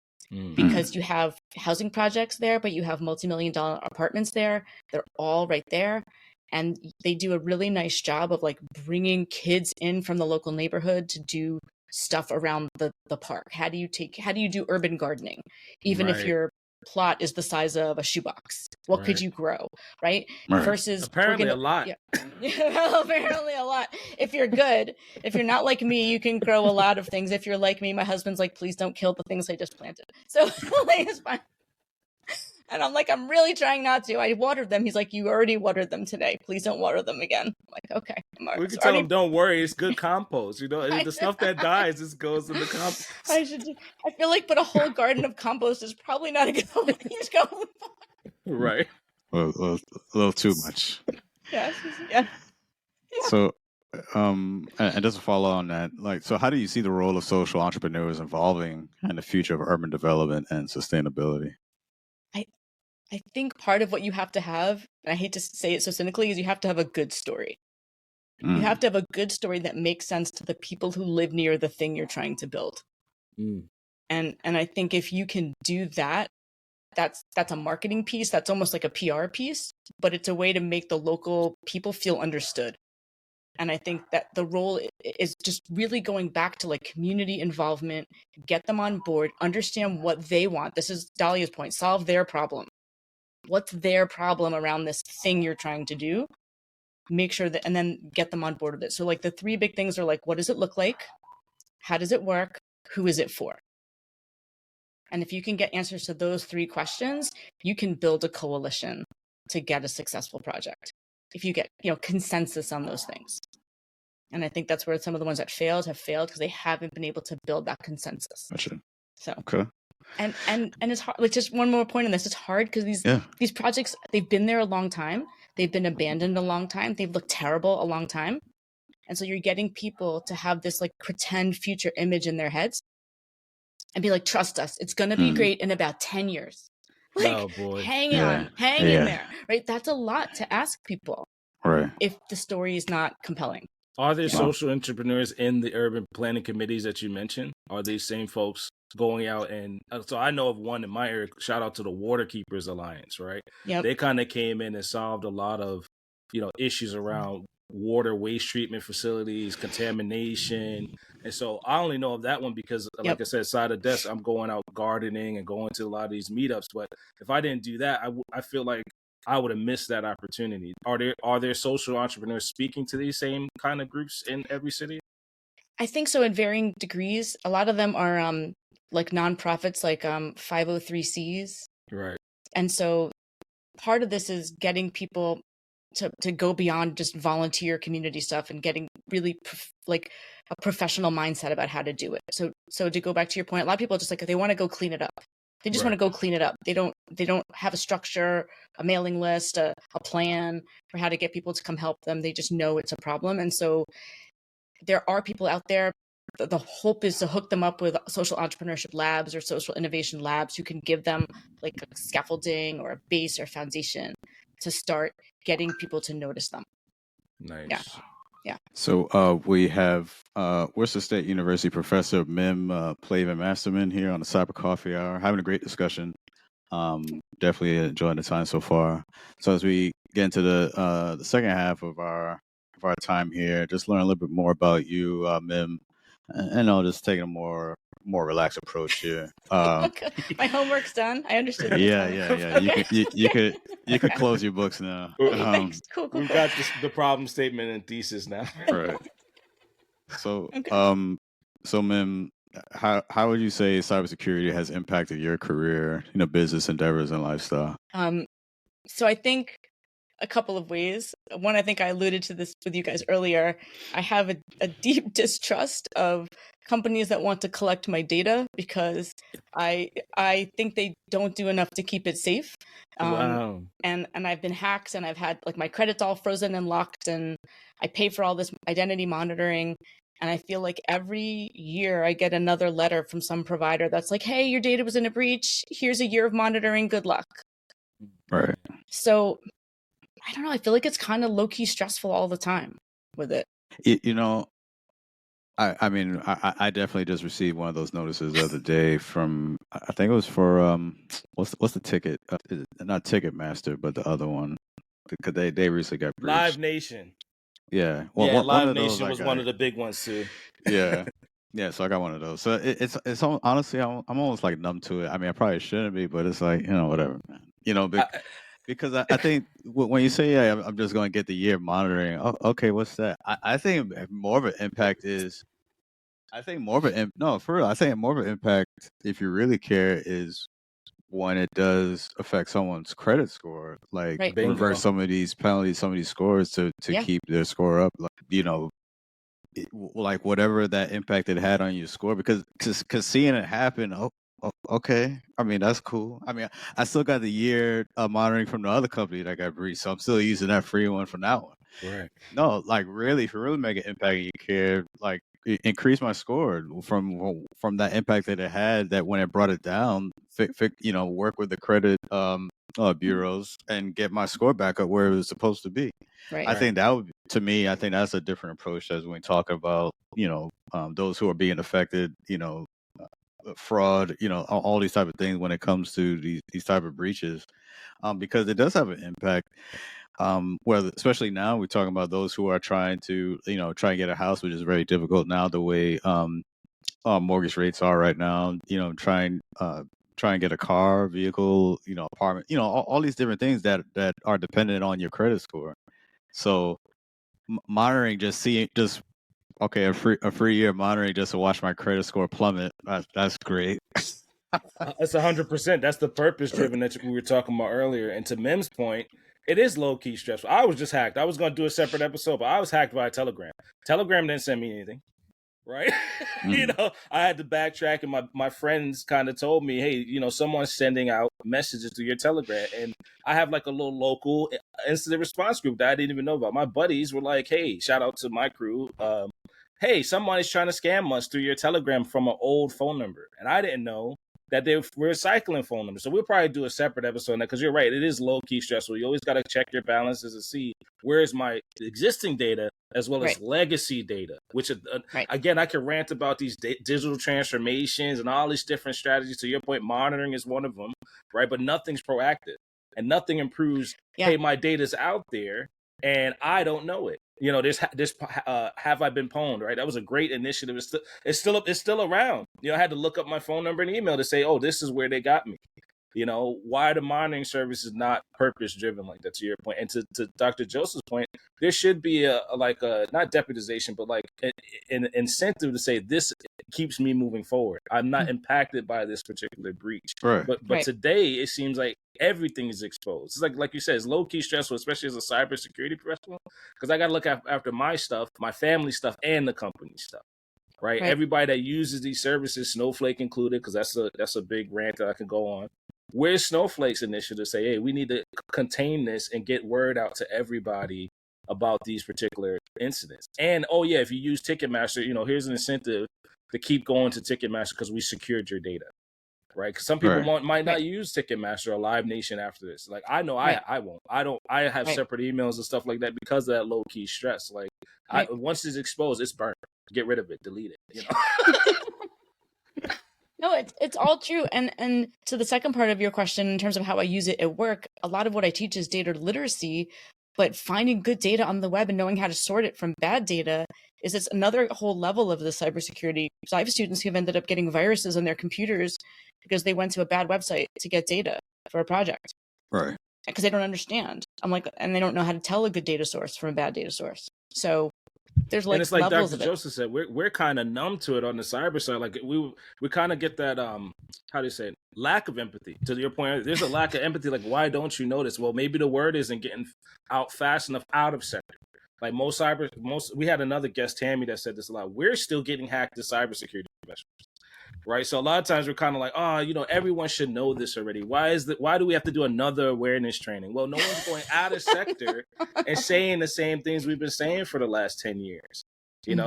Because you have housing projects there, but you have multi-million-dollar apartments there. They're all right there. And they do a really nice job of like bringing kids in from the local neighborhood to do stuff around the park. How do you do urban gardening? Even if your plot is the size of a shoebox, what could you grow? Right. Versus apparently a lot. Apparently a lot. If you're good, if you're not like me, you can grow a lot of things. If you're like me, my husband's like, please don't kill the things I just planted. So like, it's fine. And I'm like, I'm really trying not to. I watered them. He's like, you already watered them today. Please don't water them again. I'm like, okay. We can tell him, don't worry. It's good compost. You know, the stuff that dies just goes in the compost. I feel like, but a whole garden of compost is probably not a good place going for. Right. Well, a little too much. Yeah. So, and just to follow on that, like, so how do you see the role of social entrepreneurs evolving in the future of urban development and sustainability? I think part of what you have to have, and I hate to say it so cynically, is you have to have a good story. You have to have a good story that makes sense to the people who live near the thing you're trying to build. And I think if you can do that, that's a marketing piece. That's almost like a PR piece, but it's a way to make the local people feel understood. And I think that the role is just really going back to like community involvement, get them on board, understand what they want. This is Dahlia's point, solve their problem. What's their problem around this thing you're trying to do? Make sure that, and then get them on board with it. So like the three big things are like, what does it look like? How does it work? Who is it for? And if you can get answers to those three questions, you can build a coalition to get a successful project. If you get, consensus on those things. And I think that's where some of the ones that failed have failed because they haven't been able to build that consensus. Gotcha. So Okay. And it's hard. Like, just one more point on this. It's hard because these projects, they've been there a long time. They've been abandoned a long time. They've looked terrible a long time. And so you're getting people to have this like pretend future image in their heads and be like, trust us, it's going to be great in about 10 years. Like, oh boy, hang in there, right? That's a lot to ask people, right? If the story is not compelling. Are there social entrepreneurs in the urban planning committees that you mentioned? Are these same folks going out? And so I know of one in my area, shout out to the Waterkeepers Alliance, right? Yep. They kind of came in and solved a lot of, issues around water waste treatment facilities, contamination. And so I only know of that one because, like I said, side of desk, I'm going out gardening and going to a lot of these meetups. But if I didn't do that, I feel like I would have missed that opportunity. Are there social entrepreneurs speaking to these same kind of groups in every city? I think so, in varying degrees. A lot of them are like nonprofits, like 503Cs. Right. And so part of this is getting people to go beyond just volunteer community stuff and getting really like a professional mindset about how to do it. So to go back to your point, a lot of people just like, they want to go clean it up. They just want to go clean it up. They don't have a structure, a mailing list, a plan for how to get people to come help them. They just know it's a problem. And so there are people out there. The hope is to hook them up with social entrepreneurship labs or social innovation labs who can give them like a scaffolding or a base or foundation to start getting people to notice them. Nice. Yeah. So we have Worcester State University professor Mims Plavin-Masterman here on the Cyber Coffee Hour, having a great discussion. Definitely enjoying the time so far. So as we get into the second half of our time here, just learn a little bit more about you, Mims, and I'll just take a more relaxed approach here. Okay. My homework's done. I understood. Yeah. Okay. You could close your books now. Thanks. Cool. We've got the problem statement and thesis now. Right. So, so Mim, how would you say cybersecurity has impacted your career, business endeavors and lifestyle? So I think a couple of ways. One, I think I alluded to this with you guys earlier. I have a deep distrust of companies that want to collect my data because I think they don't do enough to keep it safe. Wow. And I've been hacked, and I've had like my credits all frozen and locked, and I pay for all this identity monitoring. And I feel like every year I get another letter from some provider that's like, hey, your data was in a breach. Here's a year of monitoring. Good luck. Right. So I don't know. I feel like it's kind of low-key stressful all the time with it. I mean, I definitely just received one of those notices the other day from, I think it was for, what's the ticket? Not Ticketmaster, but the other one. Because they recently got breached. Live Nation. Yeah. Well, Live Nation was one of the big ones too. Yeah. Yeah, so I got one of those. So it's honestly, I'm almost like numb to it. I mean, I probably shouldn't be, but it's like, whatever, man. Because I think when you say, yeah, I'm just going to get the year monitoring, okay, what's that? I think more of an impact is, no, for real, I think more of an impact, if you really care, is when it does affect someone's credit score, like reverse some of these penalties, some of these scores to keep their score up, like whatever that impact it had on your score, because seeing it happen, okay, I mean, that's cool. I mean, I still got the year monitoring from the other company that got breached, so I'm still using that free one from that one. Right. No, like really, if you really make an impact and you care, like increase my score from that impact that it had, that when it brought it down, work with the credit bureaus and get my score back up where it was supposed to be. Right. I think that would, to me, I think that's a different approach as when we talk about, those who are being affected, fraud, all these type of things when it comes to these type of breaches, because it does have an impact. Well, especially now we're talking about those who are trying to, try and get a house, which is very difficult now, the way mortgage rates are right now, try and get a car, vehicle, apartment, all these different things that are dependent on your credit score. So monitoring, a free year monitoring just to watch my credit score plummet. That's great. That's 100%. That's the purpose driven that we were talking about earlier. And to Mim's point, It is low key stressful. I was just hacked. I was going to do a separate episode, but I was hacked via Telegram. Telegram didn't send me anything, right? I had to backtrack, and my friends kind of told me, hey, someone's sending out messages to your Telegram, and I have like a little local incident response group that I didn't even know about. My buddies were like, hey, shout out to my crew. Hey, somebody's trying to scam us through your Telegram from an old phone number, and I didn't know that they were recycling phone numbers. So we'll probably do a separate episode on that, because you're right, it is low-key stressful. You always got to check your balances and see where's my existing data as well as legacy data, which, again, I can rant about these digital transformations and all these different strategies. To your point, monitoring is one of them, right? But nothing's proactive and nothing improves, hey, my data's out there and I don't know it. This have I been pwned, right? That was a great initiative. It's still around. I had to look up my phone number and email to say, oh, this is where they got me. Why are the monitoring services not purpose driven like that, to your point? And to Dr. Joseph's point, there should be a not deputization, but like an incentive to say, this keeps me moving forward. I'm not impacted by this particular breach. Right. But today it seems like everything is exposed. It's like you said, it's low key stressful, especially as a cybersecurity professional, because I got to look after my stuff, my family stuff, and the company stuff. Right. Everybody that uses these services, Snowflake included, because that's a big rant that I can go on. Where's Snowflake's initiative to say, hey, we need to contain this and get word out to everybody about these particular incidents? And, if you use Ticketmaster, here's an incentive to keep going to Ticketmaster because we secured your data, right? Because some people might not use Ticketmaster or Live Nation after this. Like, I know I won't. I have separate emails and stuff like that because of that low-key stress. Like, once it's exposed, it's burnt. Get rid of it. Delete it, No, it's all true. And to the second part of your question, in terms of how I use it at work, a lot of what I teach is data literacy, but finding good data on the web and knowing how to sort it from bad data it's another whole level of the cybersecurity. So I have students who've ended up getting viruses on their computers because they went to a bad website to get data for a project. Right. Because they don't understand. I'm like, and they don't know how to tell a good data source from a bad data source. So there's like, and it's like levels Dr. of it. Joseph said, we're kind of numb to it on the cyber side. Like we kind of get that how do you say it? Lack of empathy. To your point, there's a lack of empathy. Like, why don't you notice? Well, maybe the word isn't getting out fast enough out of sector. Like we had another guest, Tammy, that said this a lot. We're still getting hacked as cybersecurity professionals. Right. So a lot of times we're kind of like, everyone should know this already. Why do we have to do another awareness training? Well, no one's going out of sector and saying the same things we've been saying for the last 10 years.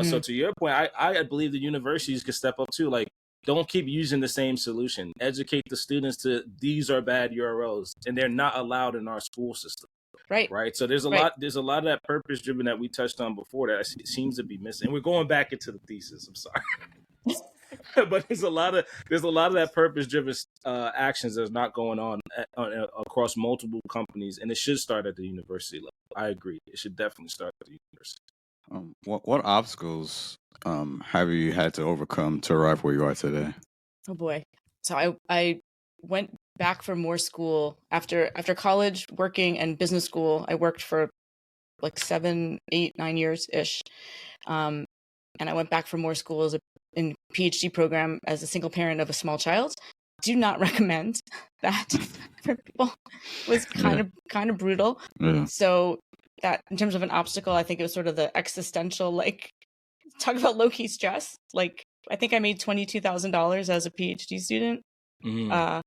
So to your point, I believe the universities could step up too. Like, don't keep using the same solution. Educate the students to these are bad URLs and they're not allowed in our school system. Right. So there's a lot of that purpose driven that we touched on before that seems to be missing. And we're going back into the thesis. I'm sorry. But there's a lot of that purpose-driven actions that's not going on across multiple companies, and it should start at the university level. I agree. It should definitely start at the university. What obstacles have you had to overcome to arrive where you are today? Oh boy! So I went back for more school after college, working and business school. I worked for like 7, 8, 9 years ish, and I went back for more school in PhD program as a single parent of a small child. Do not recommend that for people. It was kind of brutal. Yeah. So that in terms of an obstacle, I think it was sort of the existential, like, talk about low-key stress. Like, I think I made $22,000 as a PhD student. Wow.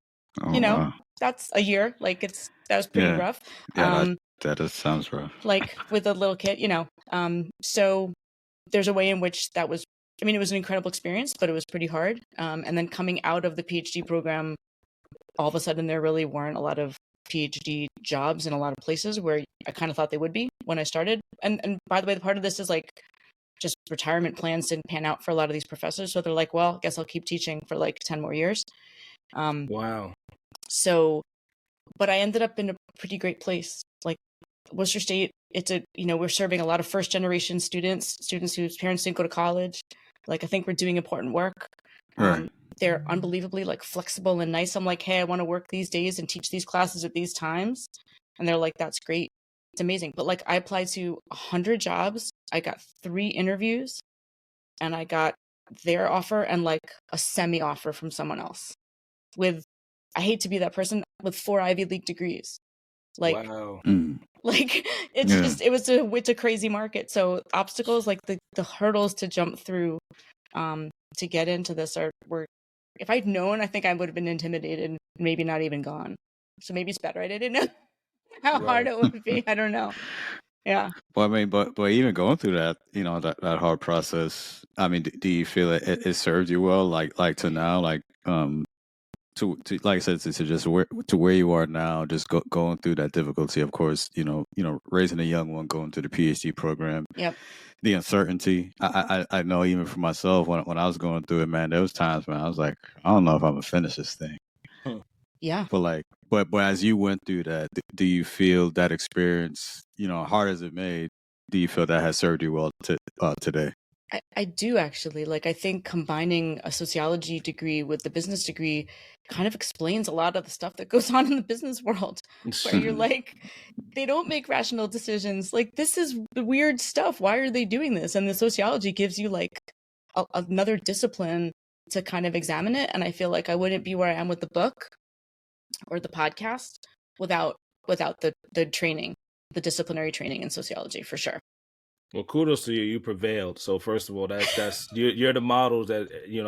That's a year. Like, that was pretty rough. Yeah, that sounds rough. Like with a little kid, so there's a way in which that was, it was an incredible experience, but it was pretty hard. And then coming out of the PhD program, all of a sudden there really weren't a lot of PhD jobs in a lot of places where I kind of thought they would be when I started. And by the way, the part of this is like just retirement plans didn't pan out for a lot of these professors. So they're like, well, I guess I'll keep teaching for like 10 more years. Wow. So, but I ended up in a pretty great place. Like Worcester State, we're serving a lot of first generation students whose parents didn't go to college. Like, I think we're doing important work. Right. They're unbelievably like flexible and nice. I'm like, hey, I want to work these days and teach these classes at these times. And they're like, that's great. It's amazing. But like, I applied to 100 jobs. I got 3 interviews and I got their offer and like a semi offer from someone else with, I hate to be that person, with 4 Ivy League degrees. Like, Wow. like it's a crazy market. So obstacles, like the hurdles to jump through, to get into this were, if I'd known, I think I would have been intimidated and maybe not even gone. So maybe it's better I didn't know how hard it would be. I don't know. Yeah. Well, I mean, but even going through that, that hard process. I mean, do you feel it served you well, like to now, like to like I said, to just where you are now, just going through that difficulty. Of course, raising a young one, going to the PhD program. Yep. The uncertainty. I know even for myself when I was going through it, man, there was times when I was like, I don't know if I'm gonna finish this thing. Yeah. But as you went through that, do you feel that experience, hard as it may, do you feel that has served you well today? I do actually. Like, I think combining a sociology degree with the business degree kind of explains a lot of the stuff that goes on in the business world, where you're like, they don't make rational decisions. Like, this is weird stuff. Why are they doing this? And the sociology gives you like another discipline to kind of examine it. And I feel like I wouldn't be where I am with the book or the podcast without the training, the disciplinary training in sociology, for sure. Well, kudos to you. You prevailed. So first of all, that's you're the model that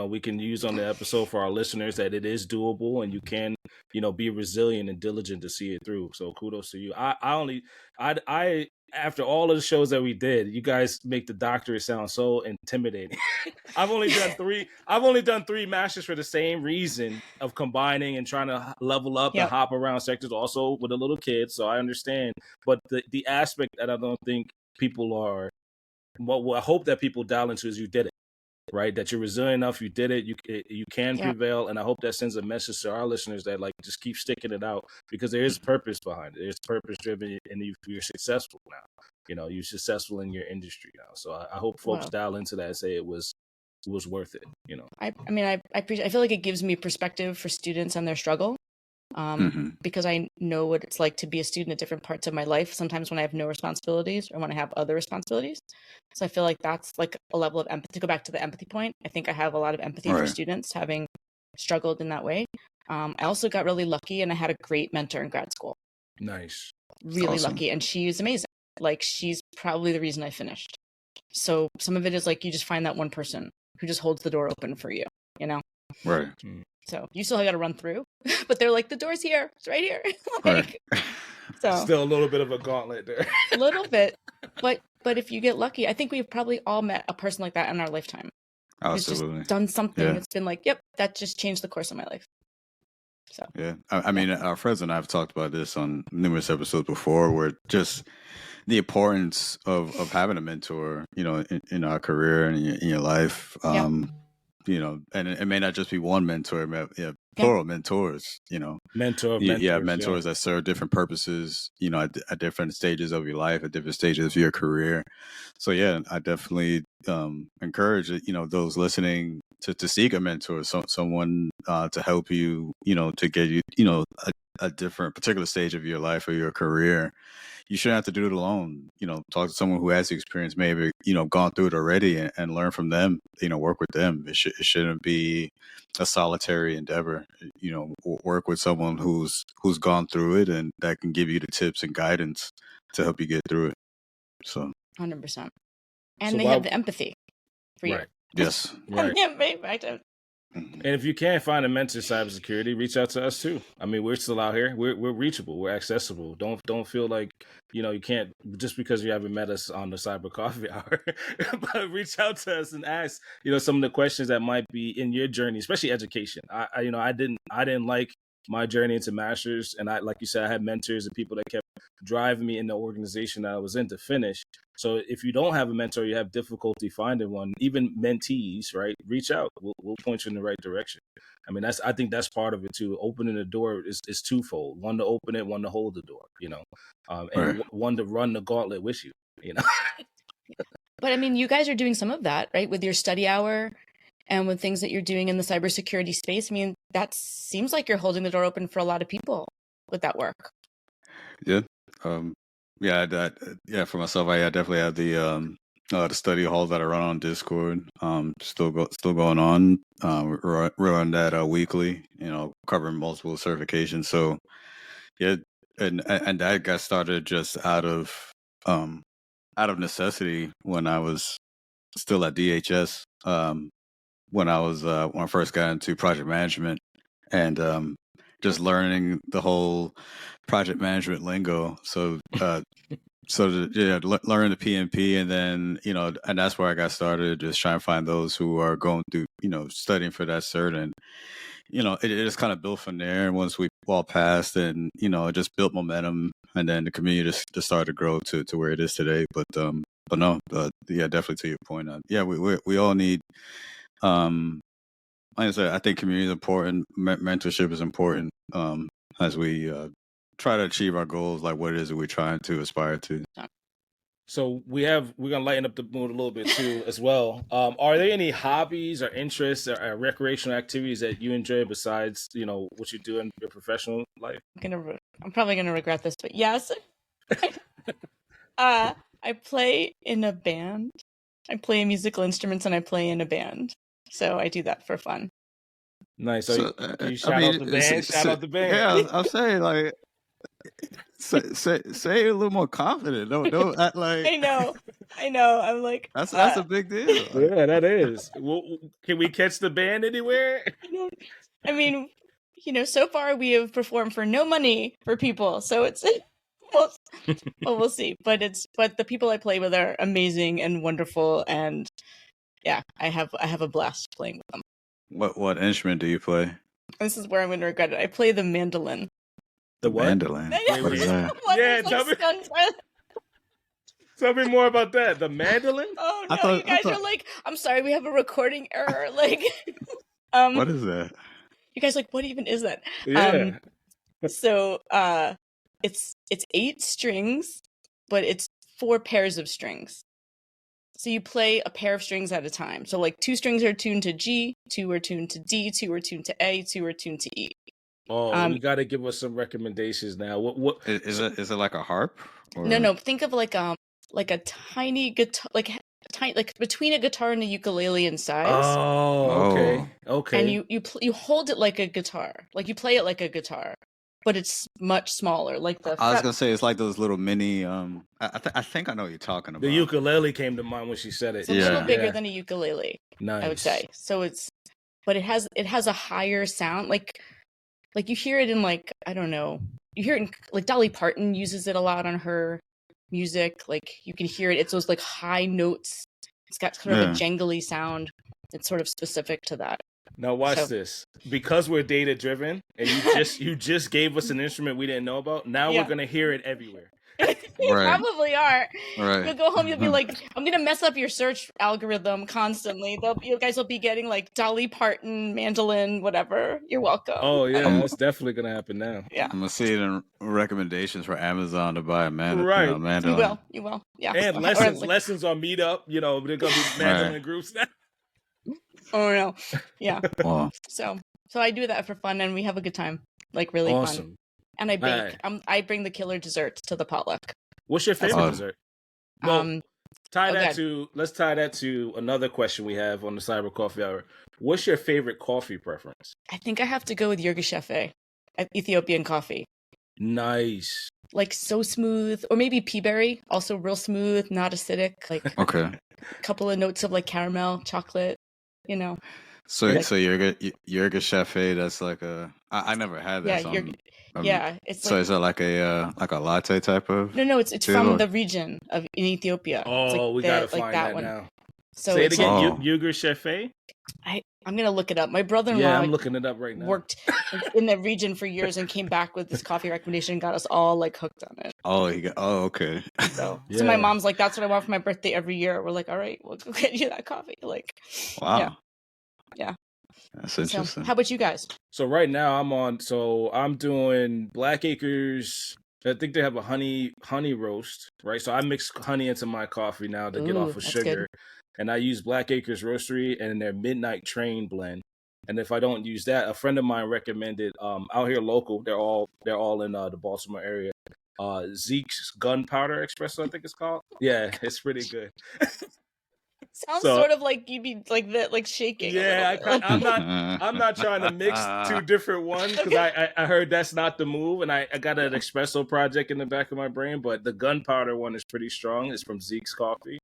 we can use on the episode for our listeners, that it is doable and you can be resilient and diligent to see it through. So kudos to you. I after all of the shows that we did, you guys make the doctorate sound so intimidating. I've only done three masters for the same reason of combining and trying to level up and hop around sectors, also with a little kid. So I understand, but the aspect that I don't think people are, what I hope that people dial into is you did it, right? That you're resilient enough, you did it, you can prevail, and I hope that sends a message to our listeners that like just keep sticking it out, because there is purpose behind it. There's purpose driven, and you're successful now. You're successful in your industry now. So I hope folks dial into that and say it was worth it. I mean, I appreciate. I feel like it gives me perspective for students and their struggle. Because I know what it's like to be a student at different parts of my life, sometimes when I have no responsibilities or when I have other responsibilities. So I feel like that's like a level of empathy. To go back to the empathy point, I think I have a lot of empathy for students having struggled in that way. I also got really lucky and I had a great mentor in grad school. Nice. Really lucky. And she's amazing. Like, she's probably the reason I finished. So some of it is like, you just find that one person who just holds the door open for you, Right. So you still got to run through, but they're like, the door's here. It's right here. So still a little bit of a gauntlet there. A little bit, but if you get lucky, I think we've probably all met a person like that in our lifetime. Absolutely. Who's just done something that's been like, yep, that just changed the course of my life. So yeah, I mean, our friends and I have talked about this on numerous episodes before, where just the importance of having a mentor, in our career and in your life. And it may not just be one mentor, plural mentors, Mentor, you have mentors that serve different purposes, at different stages of your life, at different stages of your career. So yeah, I definitely encourage, those listening to seek a mentor, someone to help you, to get you, a different particular stage of your life or your career. You shouldn't have to do it alone. Talk to someone who has the experience, maybe, gone through it already, and learn from them, work with them. It shouldn't be a solitary endeavor. Work with someone who's gone through it and that can give you the tips and guidance to help you get through it. So 100%. And they have the empathy for you. Right. Yes. Right. And if you can't find a mentor in cybersecurity, reach out to us too. I mean, we're still out here. We're reachable. We're accessible. Don't feel like you can't, just because you haven't met us on the Cyber Coffee Hour. But reach out to us and ask some of the questions that might be in your journey, especially education. I didn't like my journey into masters, and I, like you said, I had mentors and people that kept driving me in the organization that I was in to finish. So if you don't have a mentor, you have difficulty finding one, even mentees, right? Reach out. We'll point you in the right direction. I mean, I think that's part of it too. Opening the door is twofold: one to open it, one to hold the door. And one to run the gauntlet with you. But I mean, you guys are doing some of that, right? With your study hour and with things that you're doing in the cybersecurity space. I mean, that seems like you're holding the door open for a lot of people with that work. Yeah. For myself, I definitely have the study hall that I run on Discord. Still going on. We're on that weekly. Covering multiple certifications. So yeah, and that got started just out of necessity when I was still at DHS. When I first got into project management and just learning the whole project management lingo. So learn the PMP, and then and that's where I got started. Just trying to find those who are going through studying for that cert, and it just kind of built from there. And once we all passed, and it just built momentum, and then the community just started to grow to where it is today. But no, yeah, definitely to your point. Yeah, we all need. Like I said, I think community is important. Mentorship is important as we try to achieve our goals, like what it is that we're trying to aspire to. So we're gonna lighten up the mood a little bit too, as well. Are there any hobbies or interests or recreational activities that you enjoy besides what you do in your professional life? I'm probably gonna regret this, but yes, I play in a band. I play musical instruments and I play in a band, so I do that for fun. Nice. So can you shout out the band? Shout out the band. Yeah, I'm saying like. Say it a little more confident. Don't act like. I know. I'm like that's a big deal. Yeah, that is. Well, can we catch the band anywhere? I mean, so far we have performed for no money for people, so it's we'll see. But the people I play with are amazing and wonderful, and yeah, I have a blast playing with them. What instrument do you play? This is where I'm going to regret it. I play the mandolin. The what? Mandolin. What is that? Yeah, tell me more about that. The mandolin? Oh no, you guys are like, I'm sorry, we have a recording error. Like, what is that? You guys like, what even is that? Yeah. So it's 8 strings, but it's 4 pairs of strings. So you play a pair of strings at a time. So like 2 strings are tuned to G, 2 are tuned to D, 2 are tuned to A, 2 are tuned to E. Oh, you got to give us some recommendations now. What is it? Is it like a harp? Or... No. Think of like a tiny guitar, like between a guitar and a ukulele in size. Oh, okay. And you hold it like a guitar, like you play it like a guitar, but it's much smaller. Like I was gonna say it's like those little mini. I think I know what you're talking about. The ukulele came to mind when she said it. It's a little bigger than a ukulele. Nice. I would say. So but it has a higher sound. Like you hear it in like, I don't know, you hear it in like Dolly Parton uses it a lot on her music. Like you can hear it. It's those like high notes. It's got sort of a jangly sound. It's sort of specific to that. Now watch this. Because we're data driven and you just gave us an instrument we didn't know about. Now we're going to hear it everywhere. You probably are. Right. You'll go home, you'll be like, I'm going to mess up your search algorithm constantly. You guys will be getting like Dolly Parton, mandolin, whatever. You're welcome. Oh, yeah. That's definitely going to happen now. Yeah. I'm going to see it in recommendations for Amazon to buy a mandolin. Right. Mandolin. You will. Yeah. And lessons on Meetup. They're going to be mandolin groups now. Oh, no. Yeah. Wow. So I do that for fun and we have a good time. Like really fun. And I bake. I bring the killer desserts to the potluck. What's your favorite dessert? Well, let's tie that to another question we have on the Cyber Coffee Hour. What's your favorite coffee preference? I think I have to go with Yirgacheffe, Ethiopian coffee. Nice. Like so smooth, or maybe peaberry, also real smooth, not acidic. Like okay. A couple of notes of like caramel, chocolate, So Yirgacheffe, that's like I never had that. It's so is it like a latte type of? No, it's from the region of in Ethiopia. Oh, we gotta find that one. Now. So say it again, Yirgacheffe. I'm gonna look it up. My brother-in-law, I'm looking it up right now. Worked in the region for years and came back with this coffee recommendation and got us all like hooked on it. Okay. So my mom's like, that's what I want for my birthday every year. We're like, all right, we'll go get you that coffee. Like, wow. Yeah. That's interesting. How about you guys? So right now I'm doing Black Acres. I think they have a honey roast, right? So I mix honey into my coffee now to get off of sugar. Good. And I use Black Acres Roastery and their Midnight Train blend. And if I don't use that, a friend of mine recommended out here local. They're all in the Baltimore area. Zeke's Gunpowder Espresso, I think it's called. Yeah, it's pretty good. Sounds So sort of like you'd be like that, like shaking. yeah, A little bit. I'm not trying to mix two different ones because I heard that's not the move, and I got an espresso project in the back of my brain, but the gunpowder one is pretty strong. It's from Zeke's Coffee,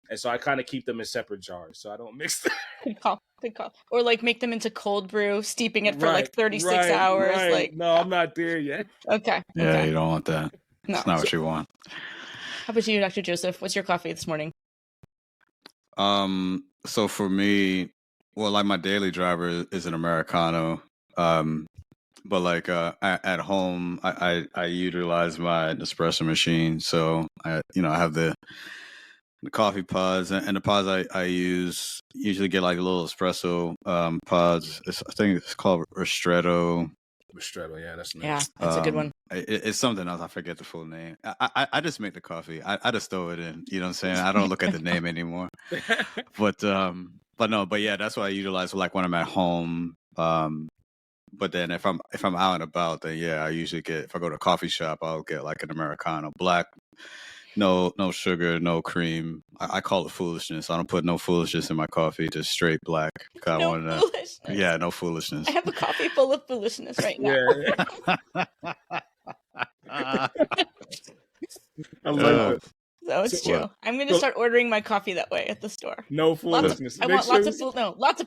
and so I kind of keep them in separate jars, so I don't mix them. Good call. Good call. Or like make them into cold brew, steeping it for like 36 right, hours. right. Like No, I'm not there yet. okay. Yeah, Okay. you don't want that. No. That's not what you want. How about you, Dr. Joseph? What's your coffee this morning? So for me, well, like my daily driver is an Americano. But like at home, I utilize my espresso machine. So I have the coffee pods, and the pods I use usually get like little espresso pods. I think it's called Ristretto. Ristretto, yeah, that's nice. Yeah, that's a good one. It's something else. I forget the full name. I just make the coffee. I just throw it in. You know what I'm saying? I don't look at the name anymore. But yeah, that's what I utilize like when I'm at home. But then if I'm out and about, then yeah, I usually get, if I go to a coffee shop, I'll get like an Americano, black, no sugar, no cream. I call it foolishness. I don't put no foolishness in my coffee, just straight black. No foolishness. Yeah, no foolishness. I have a coffee full of foolishness right now. I love it. So it's true. I'm going to start ordering my coffee that way at the store. No foolishness. I want lots of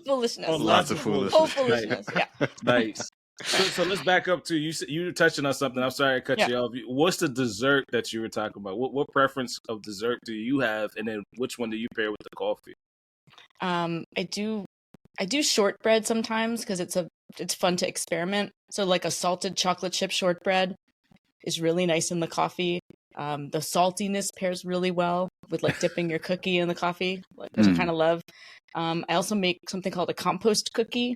foolishness. Oh, lots of foolishness. Full foolishness. Yeah. Nice. So let's back up to you were touching on something. I'm sorry I cut you off. What's the dessert that you were talking about? What preference of dessert do you have, and then which one do you pair with the coffee? I do shortbread sometimes because it's fun to experiment. So like a salted chocolate chip shortbread is really nice in the coffee. The saltiness pairs really well with like dipping your cookie in the coffee, which I kind of love. I also make something called a compost cookie,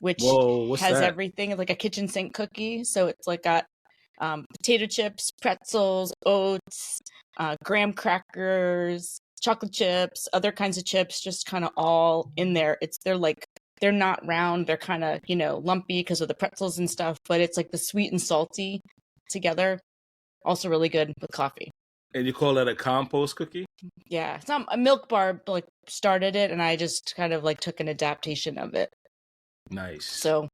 which has everything, like a kitchen sink cookie. So it's like got potato chips, pretzels, oats, graham crackers, chocolate chips, other kinds of chips, just kind of all in there. They're not round. They're kind of, lumpy because of the pretzels and stuff, but it's like the sweet and salty together. Also really good with coffee. And you call that a compost cookie? Yeah. It's not a Milk Bar like started it, and I just kind of like took an adaptation of it. Nice. So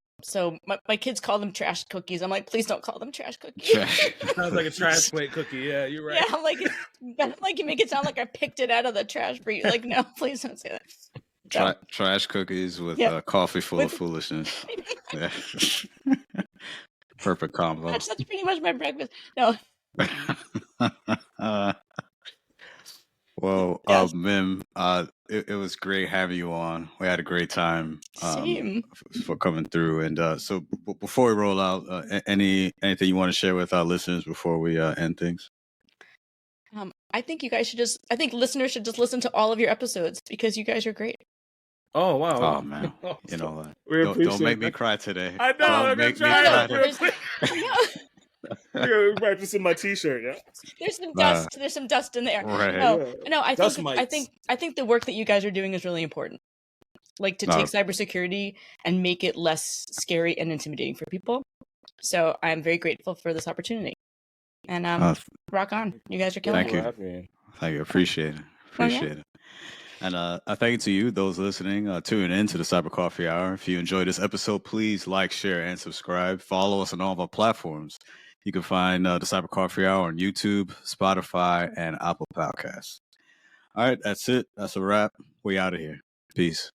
my kids call them trash cookies. I'm like, please don't call them trash cookies. Sounds like a trash plate cookie. Yeah, you're right. Yeah, I'm like, you make it sound like I picked it out of the trash for you. Like, no, please don't say that. Trash cookies with coffee full of foolishness. Yeah. Perfect combo. That's pretty much my breakfast. No. Well, Mim, it was great having you on. We had a great time for coming through. And so before we roll out, anything you want to share with our listeners before we end things? I think listeners should just listen to all of your episodes because you guys are great. Oh, wow. Oh, man. You know what? Don't make me cry today. I know. I'm going to try it. You're practicing my t-shirt, yeah. There's some dust. There's some dust in there. Right. No. I think the work that you guys are doing is really important. Like to take cybersecurity and make it less scary and intimidating for people. So I'm very grateful for this opportunity. And rock on. You guys are killing it. Thank you. Appreciate it. And thank you to you, those listening, tuning in to the Cyber Coffee Hour. If you enjoyed this episode, please like, share, and subscribe. Follow us on all of our platforms. You can find the Cyber Coffee Hour on YouTube, Spotify, and Apple Podcasts. All right, that's it. That's a wrap. We out of here. Peace.